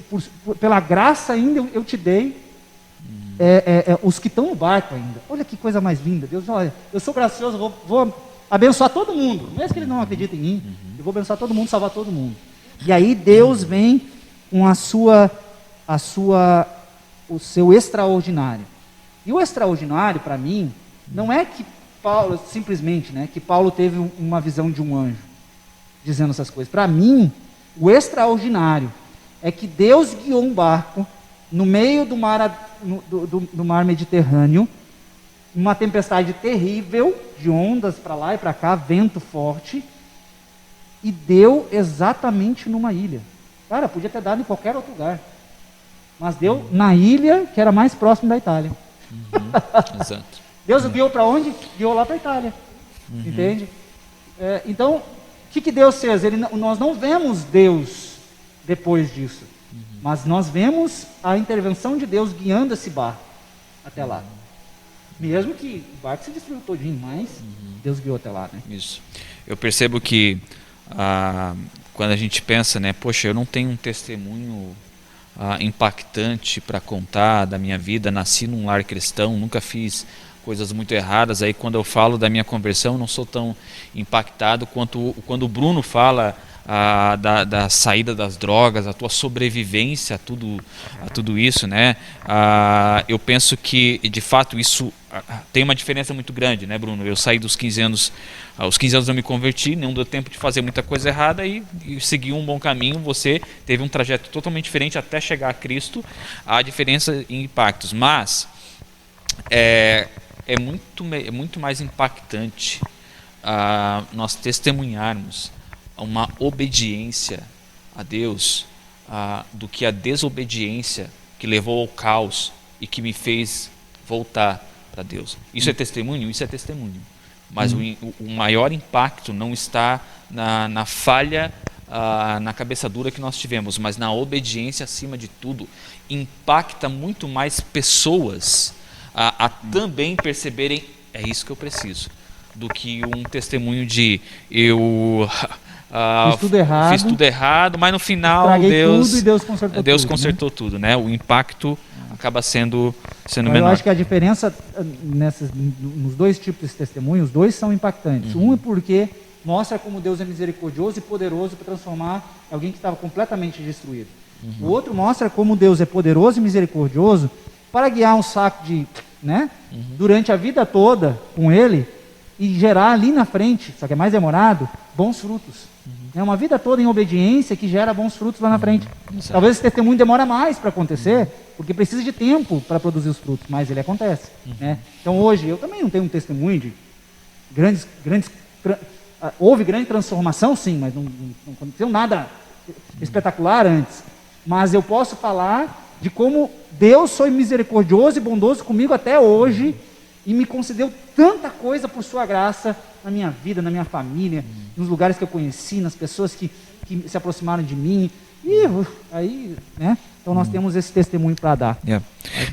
pela graça ainda eu te dei os que estão no barco ainda. Olha que coisa mais linda. Deus, olha, eu sou gracioso, vou abençoar todo mundo, mesmo que ele não acredite em mim, eu vou abençoar todo mundo, salvar todo mundo. E aí Deus vem com o seu extraordinário. E o extraordinário, para mim, não é que Paulo, simplesmente, né, que Paulo teve uma visão de um anjo, dizendo essas coisas. Para mim, o extraordinário é que Deus guiou um barco no meio do mar Mediterrâneo, uma tempestade terrível, de ondas para lá e para cá, vento forte, e deu exatamente numa ilha. Cara, podia ter dado em qualquer outro lugar, mas deu na ilha que era mais próximo da Itália. Exato. Deus guiou para onde? Guiou lá para a Itália. Entende? Então, o que Deus fez? Nós não vemos Deus depois disso, mas nós vemos a intervenção de Deus guiando esse barco até lá. Mesmo que o barco se destruiu todinho, mas Deus guiou até lá, né? Isso. Eu percebo que quando a gente pensa, né, poxa, eu não tenho um testemunho impactante para contar da minha vida, nasci num lar cristão, nunca fiz coisas muito erradas, aí quando eu falo da minha conversão, não sou tão impactado quanto quando o Bruno fala da saída das drogas, a tua sobrevivência a tudo isso, né? Eu penso que, de fato, isso tem uma diferença muito grande, né, Bruno? Eu saí dos 15 anos, aos 15 anos eu me converti, não deu tempo de fazer muita coisa errada e segui um bom caminho. Você teve um trajeto totalmente diferente até chegar a Cristo. Há diferença em impactos, mas é muito mais impactante nós testemunharmos uma obediência a Deus do que a desobediência que levou ao caos e que me fez voltar para Deus. Isso é testemunho? Isso é testemunho. Mas o maior impacto não está na falha, na cabeça dura que nós tivemos, mas na obediência acima de tudo. Impacta muito mais pessoas a também perceberem, é isso que eu preciso, do que um testemunho de fiz tudo errado, mas no final Deus consertou tudo, né? O impacto acaba sendo menor. Eu acho que a diferença nos dois tipos de testemunhos, os dois são impactantes. Um é porque mostra como Deus é misericordioso e poderoso para transformar alguém que estava completamente destruído. O outro mostra como Deus é poderoso e misericordioso para guiar um saco durante a vida toda com ele e gerar ali na frente, só que é mais demorado, bons frutos. É uma vida toda em obediência que gera bons frutos lá na frente. Talvez esse testemunho demora mais para acontecer, porque precisa de tempo para produzir os frutos, mas ele acontece. Né? Então hoje, eu também não tenho um testemunho de houve grande transformação, sim, mas não aconteceu nada espetacular antes. Mas eu posso falar de como Deus foi misericordioso e bondoso comigo até hoje e me concedeu tanta coisa por sua graça na minha vida, na minha família, nos lugares que eu conheci, nas pessoas que se aproximaram de mim. Então nós temos esse testemunho para dar.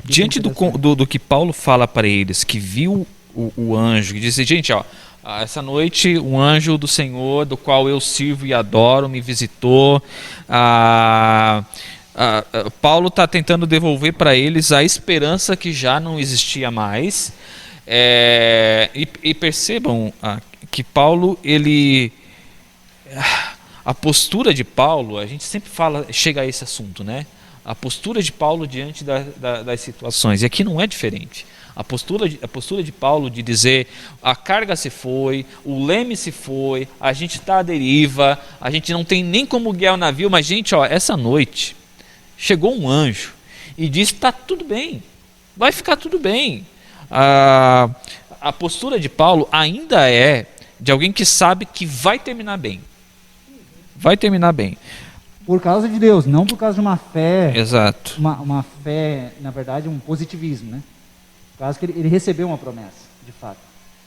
Diante do que Paulo fala para eles, que viu o anjo, que disse, gente, essa noite um anjo do Senhor, do qual eu sirvo e adoro, me visitou. Paulo está tentando devolver para eles a esperança que já não existia mais. E percebam que Paulo, a postura de Paulo, a gente sempre chega a esse assunto, né? A postura de Paulo diante das situações, e aqui não é diferente. A postura de Paulo de dizer, a carga se foi, o leme se foi, a gente está à deriva, a gente não tem nem como guiar o navio, mas gente, essa noite chegou um anjo e disse, está tudo bem, vai ficar tudo bem. A postura de Paulo ainda é de alguém que sabe que vai terminar bem. Vai terminar bem. Por causa de Deus, não por causa de uma fé. Exato. Uma fé, na verdade, um positivismo, né? Por causa que ele recebeu uma promessa, de fato.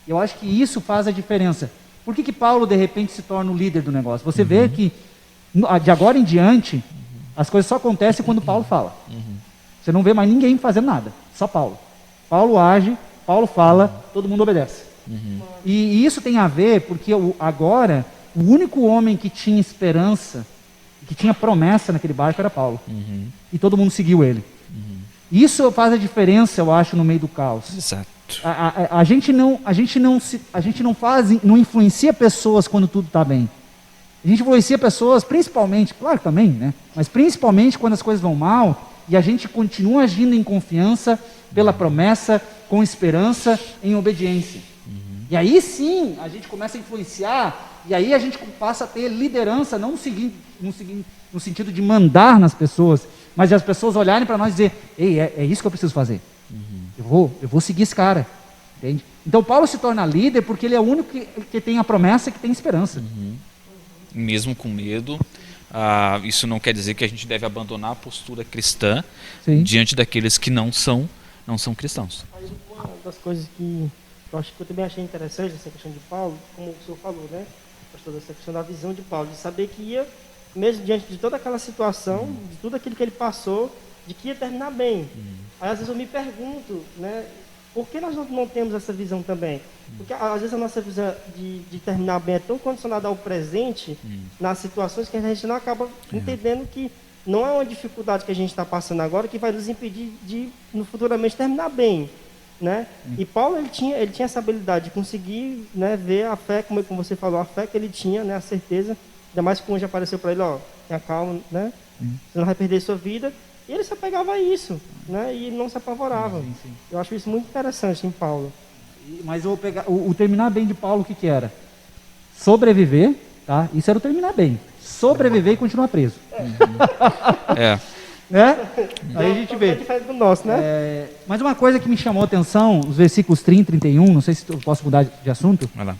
Eu acho que isso faz a diferença. Por que Paulo, de repente, se torna o líder do negócio? Você vê que, de agora em diante, as coisas só acontecem quando Paulo fala. Você não vê mais ninguém fazendo nada, só Paulo. Paulo age, Paulo fala, todo mundo obedece. E isso tem a ver porque agora o único homem que tinha esperança, que tinha promessa naquele barco era Paulo. E todo mundo seguiu ele. Isso faz a diferença, eu acho, no meio do caos. Exato. A gente não influencia pessoas quando tudo está bem. A gente influencia pessoas, principalmente, claro também, né? Mas principalmente quando as coisas vão mal e a gente continua agindo em confiança, pela promessa, com esperança, em obediência. E aí sim, a gente começa a influenciar, e aí a gente passa a ter liderança, não no sentido de mandar nas pessoas, mas de as pessoas olharem para nós e dizer, ei, é isso que eu preciso fazer. Eu vou seguir esse cara. Entende? Então Paulo se torna líder porque ele é o único que tem a promessa e que tem esperança. Mesmo com medo, isso não quer dizer que a gente deve abandonar a postura cristã diante daqueles que não são cristãos. Uma das coisas que eu também achei interessante nessa questão de Paulo, como o senhor falou, né? Pastor, essa questão da visão de Paulo, de saber que mesmo diante de toda aquela situação, de tudo aquilo que ele passou, de que ia terminar bem. Aí às vezes eu me pergunto, né? Por que nós não temos essa visão também? Porque às vezes a nossa visão de terminar bem é tão condicionada ao presente, nas situações, que a gente não acaba entendendo que não é uma dificuldade que a gente está passando agora que vai nos impedir de no futuramente terminar bem, né? E Paulo ele tinha essa habilidade de conseguir, né, ver a fé, como você falou, a fé que ele tinha, né, a certeza Ainda mais que um já apareceu para ele, tenha calma, né? Você não vai perder sua vida. E ele se apegava a isso, né? E não se apavorava. Sim. Eu acho isso muito interessante em Paulo. Mas o terminar bem de Paulo, o que era? Sobreviver, tá? Isso era o terminar bem. Sobreviver e continuar preso. Né? Aí a gente vê. É diferente do nosso, né? Mas uma coisa que me chamou a atenção, os versículos 30 e 31, não sei se eu posso mudar de assunto. Vai lá.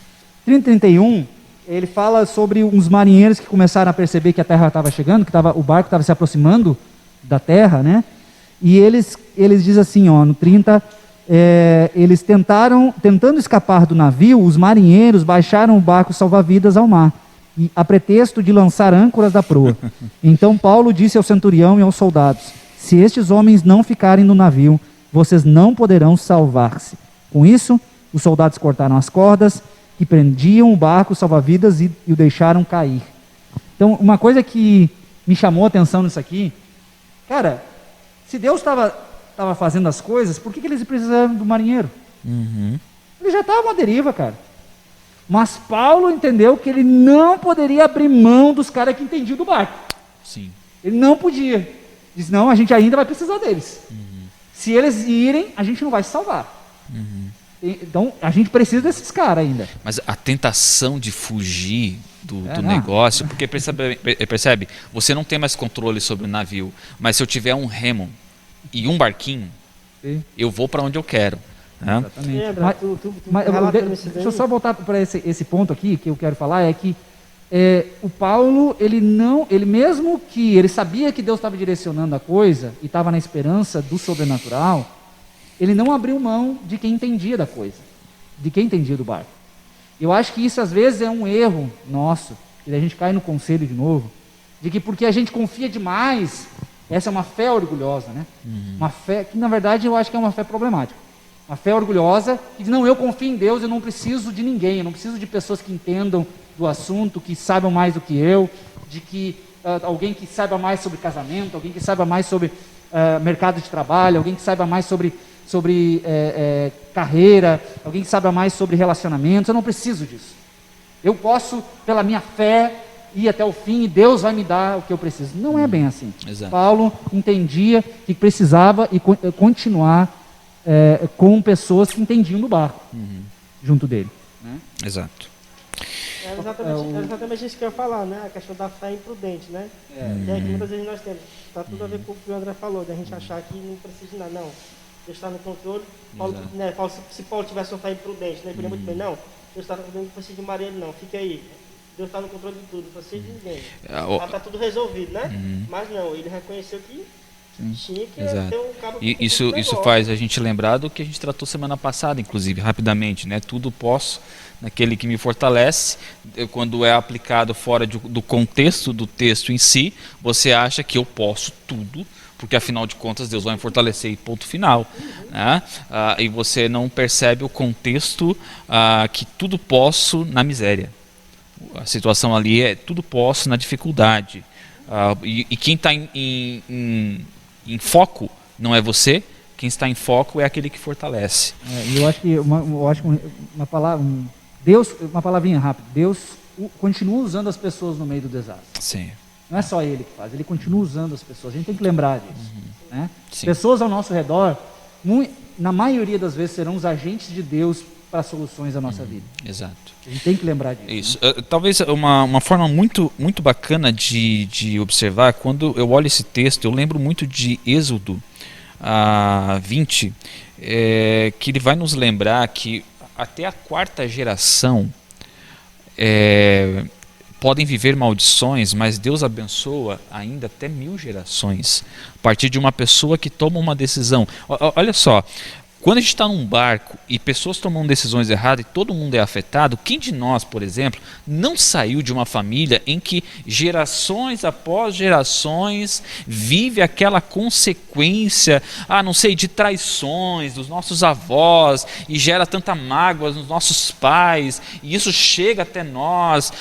30 e 31, ele fala sobre uns marinheiros que começaram a perceber que a terra estava chegando, que o barco estava se aproximando da terra, né? E eles dizem assim, no 30, eles tentando escapar do navio, os marinheiros baixaram o barco salva-vidas ao mar, a pretexto de lançar âncoras da proa. Então Paulo disse ao centurião e aos soldados: se estes homens não ficarem no navio, vocês não poderão salvar-se. Com isso, os soldados cortaram as cordas que prendiam o barco salva-vidas e o deixaram cair. Então, uma coisa que me chamou a atenção nisso aqui, cara, se Deus estava fazendo as coisas, por que eles precisaram do marinheiro? Ele já estava à deriva, cara. Mas Paulo entendeu que ele não poderia abrir mão dos caras que entendiam do barco. Sim. Ele não podia. Diz, não, a gente ainda vai precisar deles. Se eles irem, a gente não vai se salvar. Então, a gente precisa desses caras ainda. Mas a tentação de fugir do negócio, porque percebe, você não tem mais controle sobre o navio, mas se eu tiver um remo e um barquinho, Sim. eu vou para onde eu quero. Né? Exatamente. André, Deixa eu só voltar para esse ponto aqui que eu quero falar, é que o Paulo, ele mesmo que ele sabia que Deus estava direcionando a coisa e estava na esperança do sobrenatural, ele não abriu mão de quem entendia da coisa, de quem entendia do barco. Eu acho que isso às vezes é um erro nosso, e a gente cai no conselho de novo, de que porque a gente confia demais, essa é uma fé orgulhosa, né? Uma fé que na verdade eu acho que é uma fé problemática. Uma fé orgulhosa que diz, não, eu confio em Deus, eu não preciso de ninguém, eu não preciso de pessoas que entendam do assunto, que saibam mais do que eu, de que alguém que saiba mais sobre casamento, alguém que saiba mais sobre mercado de trabalho, alguém que saiba mais sobre carreira, alguém que saiba mais sobre relacionamentos. Eu não preciso disso. Eu posso, pela minha fé, ir até o fim e Deus vai me dar o que eu preciso. Não é bem assim. Exato. Paulo entendia que precisava continuar com pessoas que entendiam do barco junto dele. Né? Exato. É exatamente isso que eu ia falar, né? A questão da fé imprudente, né? Que muitas vezes nós temos. Está tudo a ver com o que o André falou, de a gente achar que não precisa de nada. Não, Deus está no controle. Paulo, se Paulo tivesse uma fé imprudente, ele podia muito bem, não, Deus está no controle, não precisa de marinheiro, não, fica aí. Deus está no controle de tudo, não precisa de ninguém. Está tudo resolvido, né? Mas não, ele reconheceu que tinha que ter um cabo. E isso faz a gente lembrar do que a gente tratou semana passada, inclusive, rapidamente, né? Tudo posso naquele que me fortalece. Quando é aplicado fora do contexto do texto em si, você acha que eu posso tudo, porque afinal de contas Deus vai me fortalecer e ponto final. Né? E você não percebe o contexto que tudo posso na miséria. A situação ali é tudo posso na dificuldade. E quem está em foco não é você, quem está em foco é aquele que fortalece. Eu acho que uma palavra, Deus, uma palavrinha rápida, Deus continua usando as pessoas no meio do desastre. Sim. Não é só Ele que faz, Ele continua usando as pessoas, a gente tem que lembrar disso. Né? Sim. Pessoas ao nosso redor, na maioria das vezes, serão os agentes de Deus para soluções da nossa vida. Exato. A gente tem que lembrar disso. Isso. Né? Talvez uma forma muito, muito bacana de observar, quando eu olho esse texto, eu lembro muito de Êxodo 20, que ele vai nos lembrar que até a quarta geração podem viver maldições, mas Deus abençoa ainda até 1000 gerações, a partir de uma pessoa que toma uma decisão. Olha só, quando a gente está num barco e pessoas tomam decisões erradas e todo mundo é afetado, quem de nós, por exemplo, não saiu de uma família em que gerações após gerações vive aquela consequência, não sei, de traições dos nossos avós e gera tanta mágoa nos nossos pais, e isso chega até nós,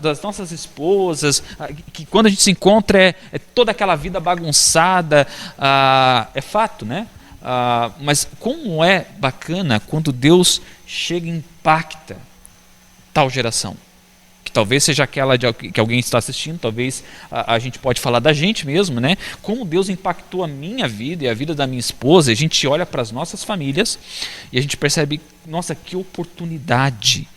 das nossas esposas, que quando a gente se encontra é toda aquela vida bagunçada, é fato, né? Mas como é bacana quando Deus chega e impacta tal geração, que talvez seja aquela que alguém está assistindo, talvez a gente pode falar da gente mesmo, né? Como Deus impactou a minha vida e a vida da minha esposa. A gente olha para as nossas famílias e a gente percebe, nossa, que oportunidade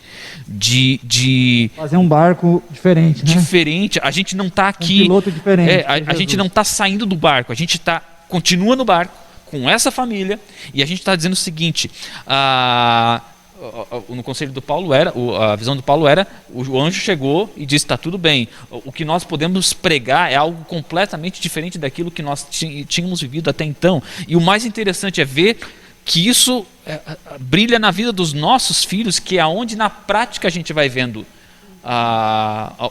de fazer um barco diferente, né? Diferente. A gente não está aqui, um piloto diferente. A gente não está saindo do barco, a gente continua no barco com essa família, e a gente está dizendo o seguinte: no conselho do Paulo a visão do Paulo era, o anjo chegou e disse, está tudo bem, o que nós podemos pregar é algo completamente diferente daquilo que nós tínhamos vivido até então. E o mais interessante é ver que isso brilha na vida dos nossos filhos, que é onde na prática a gente vai vendo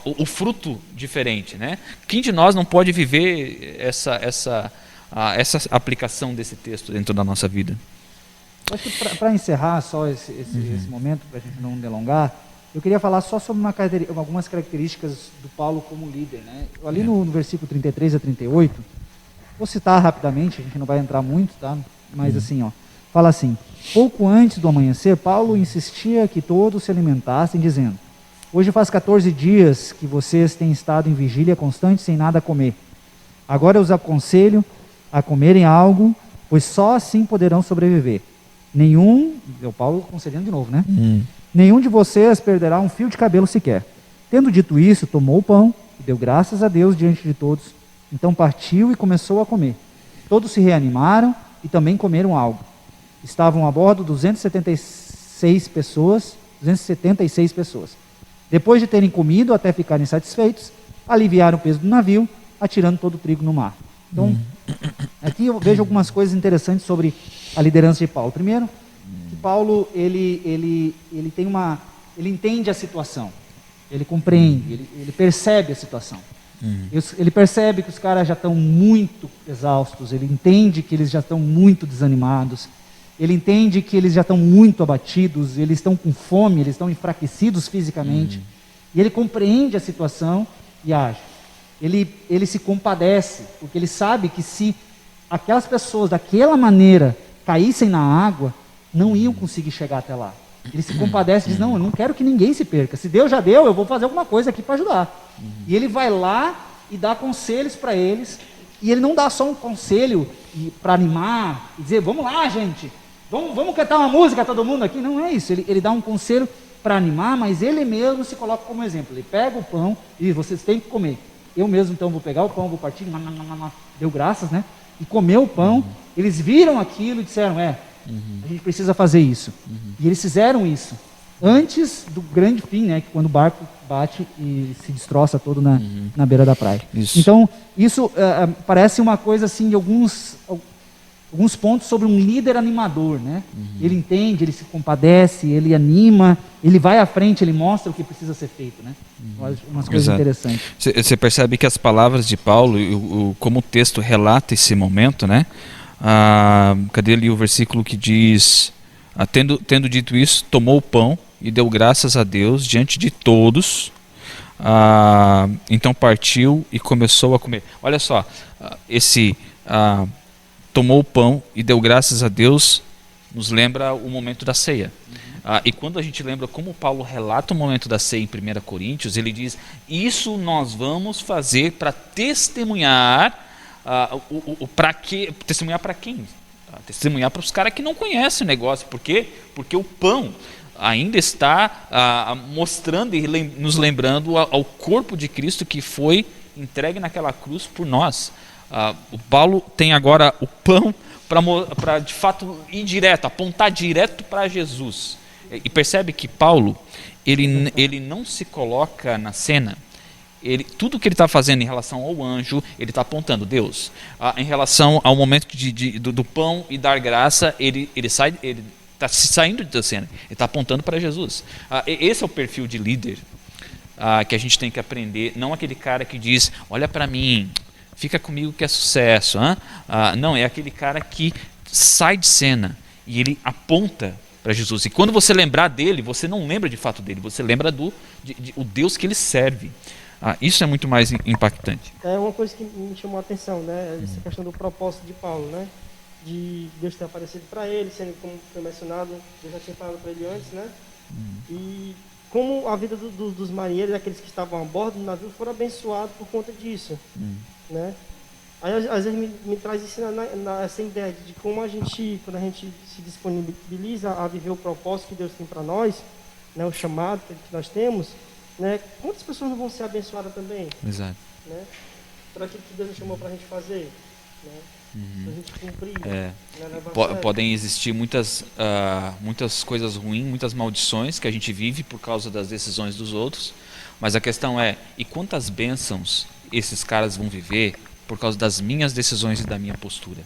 o fruto diferente, né? Quem de nós não pode viver essa aplicação desse texto dentro da nossa vida? Acho que para encerrar só esse momento, para a gente não delongar, eu queria falar só sobre algumas características do Paulo como líder, né? Ali no versículo 33 a 38, vou citar rapidamente, a gente não vai entrar muito, tá? Mas assim, fala assim: pouco antes do amanhecer, Paulo insistia que todos se alimentassem, dizendo: hoje faz 14 dias que vocês têm estado em vigília constante sem nada comer. Agora eu os aconselho a comerem algo, pois só assim poderão sobreviver. O Paulo aconselhando de novo, né? Nenhum de vocês perderá um fio de cabelo sequer. Tendo dito isso, tomou o pão e deu graças a Deus diante de todos. Então partiu e começou a comer. Todos se reanimaram e também comeram algo. Estavam a bordo 276 pessoas. Depois de terem comido até ficarem satisfeitos, aliviaram o peso do navio, atirando todo o trigo no mar. Então, aqui eu vejo algumas coisas interessantes sobre a liderança de Paulo. Primeiro, que Paulo ele entende a situação, ele compreende, ele percebe a situação. Ele percebe que os caras já estão muito exaustos, ele entende que eles já estão muito desanimados, ele entende que eles já estão muito abatidos, eles estão com fome, eles estão enfraquecidos fisicamente, e ele compreende a situação e age. Ele se compadece, porque ele sabe que se aquelas pessoas daquela maneira caíssem na água, não iam conseguir chegar até lá. Ele se compadece e diz: não, eu não quero que ninguém se perca. Se Deus já deu, eu vou fazer alguma coisa aqui para ajudar. E ele vai lá e dá conselhos para eles. E ele não dá só um conselho para animar e dizer: vamos lá, gente, vamos cantar uma música todo mundo aqui. Não é isso. Ele dá um conselho para animar, mas ele mesmo se coloca como exemplo. Ele pega o pão e diz: vocês têm que comer. Eu mesmo então vou pegar o pão, vou partir, deu graças, né? E comeu o pão. Eles viram aquilo e disseram: a gente precisa fazer isso. E eles fizeram isso antes do grande fim, né? Que quando o barco bate e se destroça todo na beira da praia. Isso. Então, isso parece uma coisa assim de alguns pontos sobre um líder animador, né? Ele entende, ele se compadece, ele anima, ele vai à frente, ele mostra o que precisa ser feito, né? Umas coisas interessantes. Você percebe que as palavras de Paulo, como o texto relata esse momento, né? Cadê ali o versículo que diz: tendo dito isso, tomou o pão e deu graças a Deus diante de todos. Então partiu e começou a comer. Olha só, tomou o pão e deu graças a Deus nos lembra o momento da ceia. E quando a gente lembra como Paulo relata o momento da ceia em 1 Coríntios, ele diz: isso nós vamos fazer para testemunhar. Testemunhar para quem? Testemunhar para os caras que não conhecem o negócio. Por quê? Porque o pão ainda está mostrando e nos lembrando ao corpo de Cristo que foi entregue naquela cruz por nós. O Paulo tem agora o pão para de fato ir direto, apontar direto para Jesus. E percebe que Paulo ele não se coloca na cena. Tudo que ele está fazendo em relação ao anjo, ele está apontando Deus. Em relação ao momento do pão e dar graça, ele está saindo da cena, ele está apontando para Jesus. Esse é o perfil de líder que a gente tem que aprender. Não aquele cara que diz: olha para mim, fica comigo que é sucesso. Não, é aquele cara que sai de cena e ele aponta para Jesus. E quando você lembrar dele, você não lembra de fato dele, você lembra o Deus que ele serve. Isso é muito mais impactante. É uma coisa que me chamou a atenção, né? Essa questão do propósito de Paulo, né? De Deus ter aparecido para ele, sendo como foi mencionado, Deus já tinha falado para ele antes, né? E como a vida dos marinheiros, aqueles que estavam a bordo do navio, foram abençoados por conta disso, né? Aí, às vezes, me traz essa ideia de como a gente, quando a gente se disponibiliza a viver o propósito que Deus tem para nós, né, o chamado que nós temos, né, quantas pessoas não vão ser abençoadas também? Exato. Né? Por aquilo que Deus nos chamou para a gente fazer, né? Para a gente cumprir. Né, podem existir muitas coisas ruins, muitas maldições que a gente vive por causa das decisões dos outros, mas a questão é, e quantas bênçãos esses caras vão viver por causa das minhas decisões e da minha postura?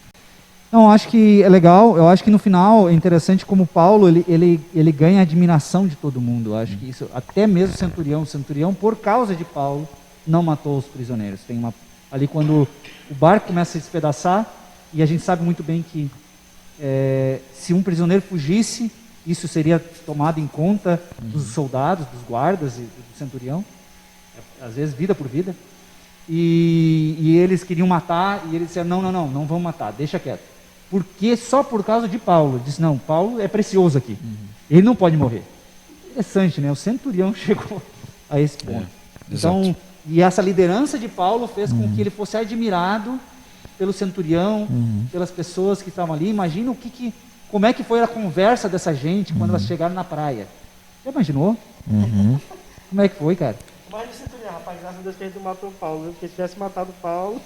Não, acho que é legal, eu acho que no final é interessante como Paulo, ele ganha a admiração de todo mundo. Eu acho que isso, até mesmo o centurião, por causa de Paulo, não matou os prisioneiros. Ali quando o barco começa a se despedaçar, e a gente sabe muito bem que se um prisioneiro fugisse, isso seria tomado em conta dos soldados, dos guardas e do centurião, às vezes vida por vida. E eles queriam matar, e eles disseram, não vamos matar, deixa quieto. Porque só por causa de Paulo, disse, não, Paulo é precioso aqui, ele não pode morrer. Interessante, né? O centurião chegou a esse ponto. Então, e essa liderança de Paulo fez com que ele fosse admirado pelo centurião, pelas pessoas que estavam ali. Imagina como é que foi a conversa dessa gente quando elas chegaram na praia. Já imaginou? Como é que foi, cara? Mas o centurião, rapaz, graças a Deus que a gente não matou Paulo, porque se tivesse matado Paulo...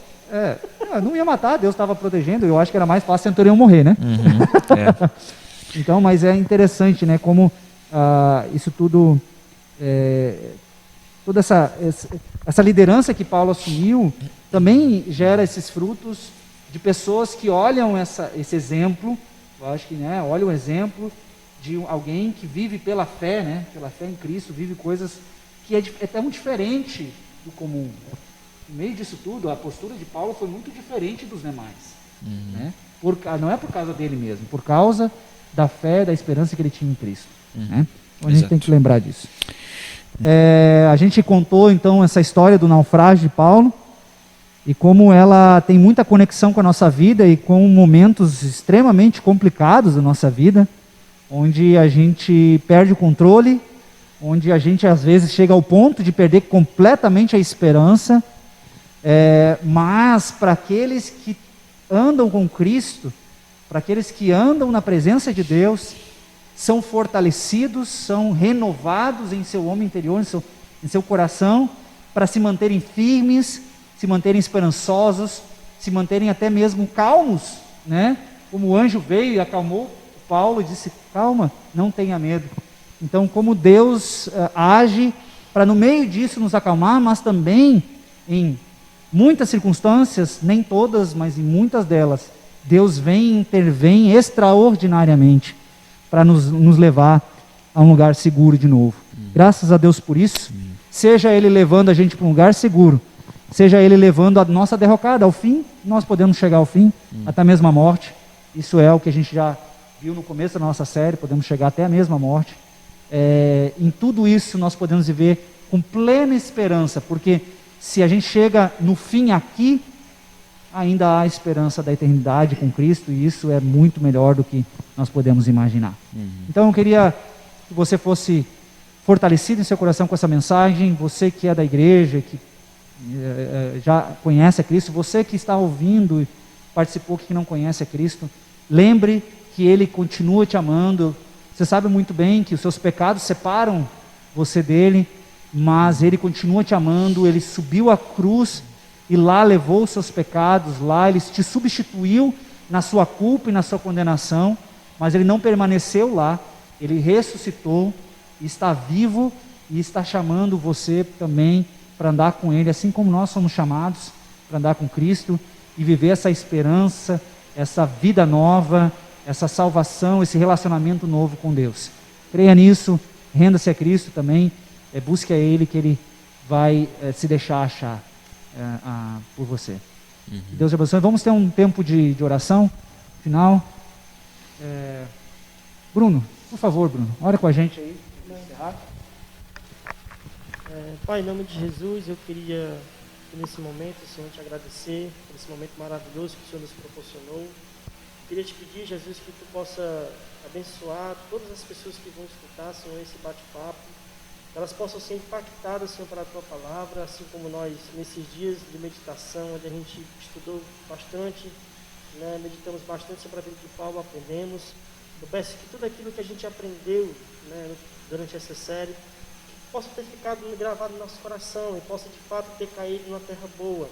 não ia matar, Deus estava protegendo. Eu acho que era mais fácil o centurião morrer, né? Então, mas é interessante, né? Como isso tudo, toda essa liderança que Paulo assumiu, também gera esses frutos de pessoas que olham esse exemplo. Eu acho que, né? Olha o exemplo de alguém que vive pela fé, né? Pela fé em Cristo, vive coisas que é tão diferente do comum. No meio disso tudo, a postura de Paulo foi muito diferente dos demais. Né? Não é por causa dele mesmo, por causa da fé, da esperança que ele tinha em Cristo. Né? Então a gente tem que lembrar disso. A gente contou então essa história do naufrágio de Paulo e como ela tem muita conexão com a nossa vida e com momentos extremamente complicados da nossa vida, onde a gente perde o controle, onde a gente às vezes chega ao ponto de perder completamente a esperança. Mas para aqueles que andam com Cristo, para aqueles que andam na presença de Deus, são fortalecidos, são renovados em seu homem interior, em seu coração, para se manterem firmes, se manterem esperançosos, se manterem até mesmo calmos, né? Como o anjo veio e acalmou Paulo e disse, calma, não tenha medo. Então, como Deus age para no meio disso nos acalmar, mas também em muitas circunstâncias, nem todas, mas em muitas delas, Deus vem e intervém extraordinariamente para nos levar a um lugar seguro de novo. Graças a Deus por isso. Seja Ele levando a gente para um lugar seguro, seja Ele levando a nossa derrocada ao fim, nós podemos chegar ao fim, até mesmo a morte. Isso é o que a gente já viu no começo da nossa série, podemos chegar até a mesma morte. Em tudo isso nós podemos viver com plena esperança, porque se a gente chega no fim aqui, ainda há esperança da eternidade com Cristo, e isso é muito melhor do que nós podemos imaginar. Então eu queria que você fosse fortalecido em seu coração com essa mensagem, você que é da igreja, que já conhece a Cristo, você que está ouvindo e participou que não conhece a Cristo, lembre que Ele continua te amando. Você sabe muito bem que os seus pecados separam você dele, mas Ele continua te amando. Ele subiu à cruz e lá levou os seus pecados, lá Ele te substituiu na sua culpa e na sua condenação, mas Ele não permaneceu lá, Ele ressuscitou, está vivo e está chamando você também para andar com Ele, assim como nós somos chamados para andar com Cristo e viver essa esperança, essa vida nova, essa salvação, esse relacionamento novo com Deus. Creia nisso, renda-se a Cristo também, busque a Ele, que Ele vai se deixar achar por você. Deus te abençoe. Vamos ter um tempo de oração final. Bruno, por favor, Bruno, ora com a gente aí. Pai, em nome de Jesus, eu queria nesse momento, Senhor, te agradecer por esse momento maravilhoso que o Senhor nos proporcionou. Queria te pedir, Jesus, que Tu possa abençoar todas as pessoas que vão escutar, Senhor, esse bate-papo. elas possam ser impactadas, Senhor, pela Tua Palavra, assim como nós, nesses dias de meditação, onde a gente estudou bastante, né, meditamos bastante sobre a vida de Paulo, aprendemos. Eu peço que tudo aquilo que a gente aprendeu, né, durante essa série, que possa ter ficado gravado no nosso coração e possa de fato ter caído numa terra boa,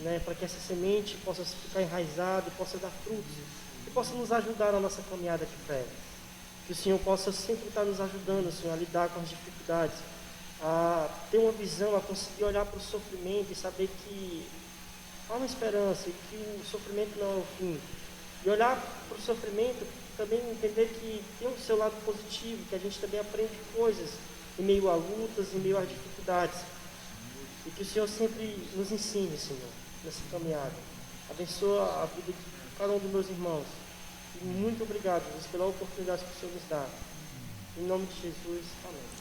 né, para que essa semente possa ficar enraizada e possa dar frutos e possa nos ajudar na nossa caminhada de fé. Que o Senhor possa sempre estar nos ajudando, Senhor, a lidar com as dificuldades, a ter uma visão, a conseguir olhar para o sofrimento e saber que há uma esperança e que o sofrimento não é o fim. E olhar para o sofrimento, também entender que tem o seu lado positivo, que a gente também aprende coisas em meio a lutas, em meio às dificuldades. E que o Senhor sempre nos ensine, Senhor, nessa caminhada. Abençoa a vida de cada um dos meus irmãos. E muito obrigado, Jesus, pela oportunidade que o Senhor nos dá. Em nome de Jesus, amém.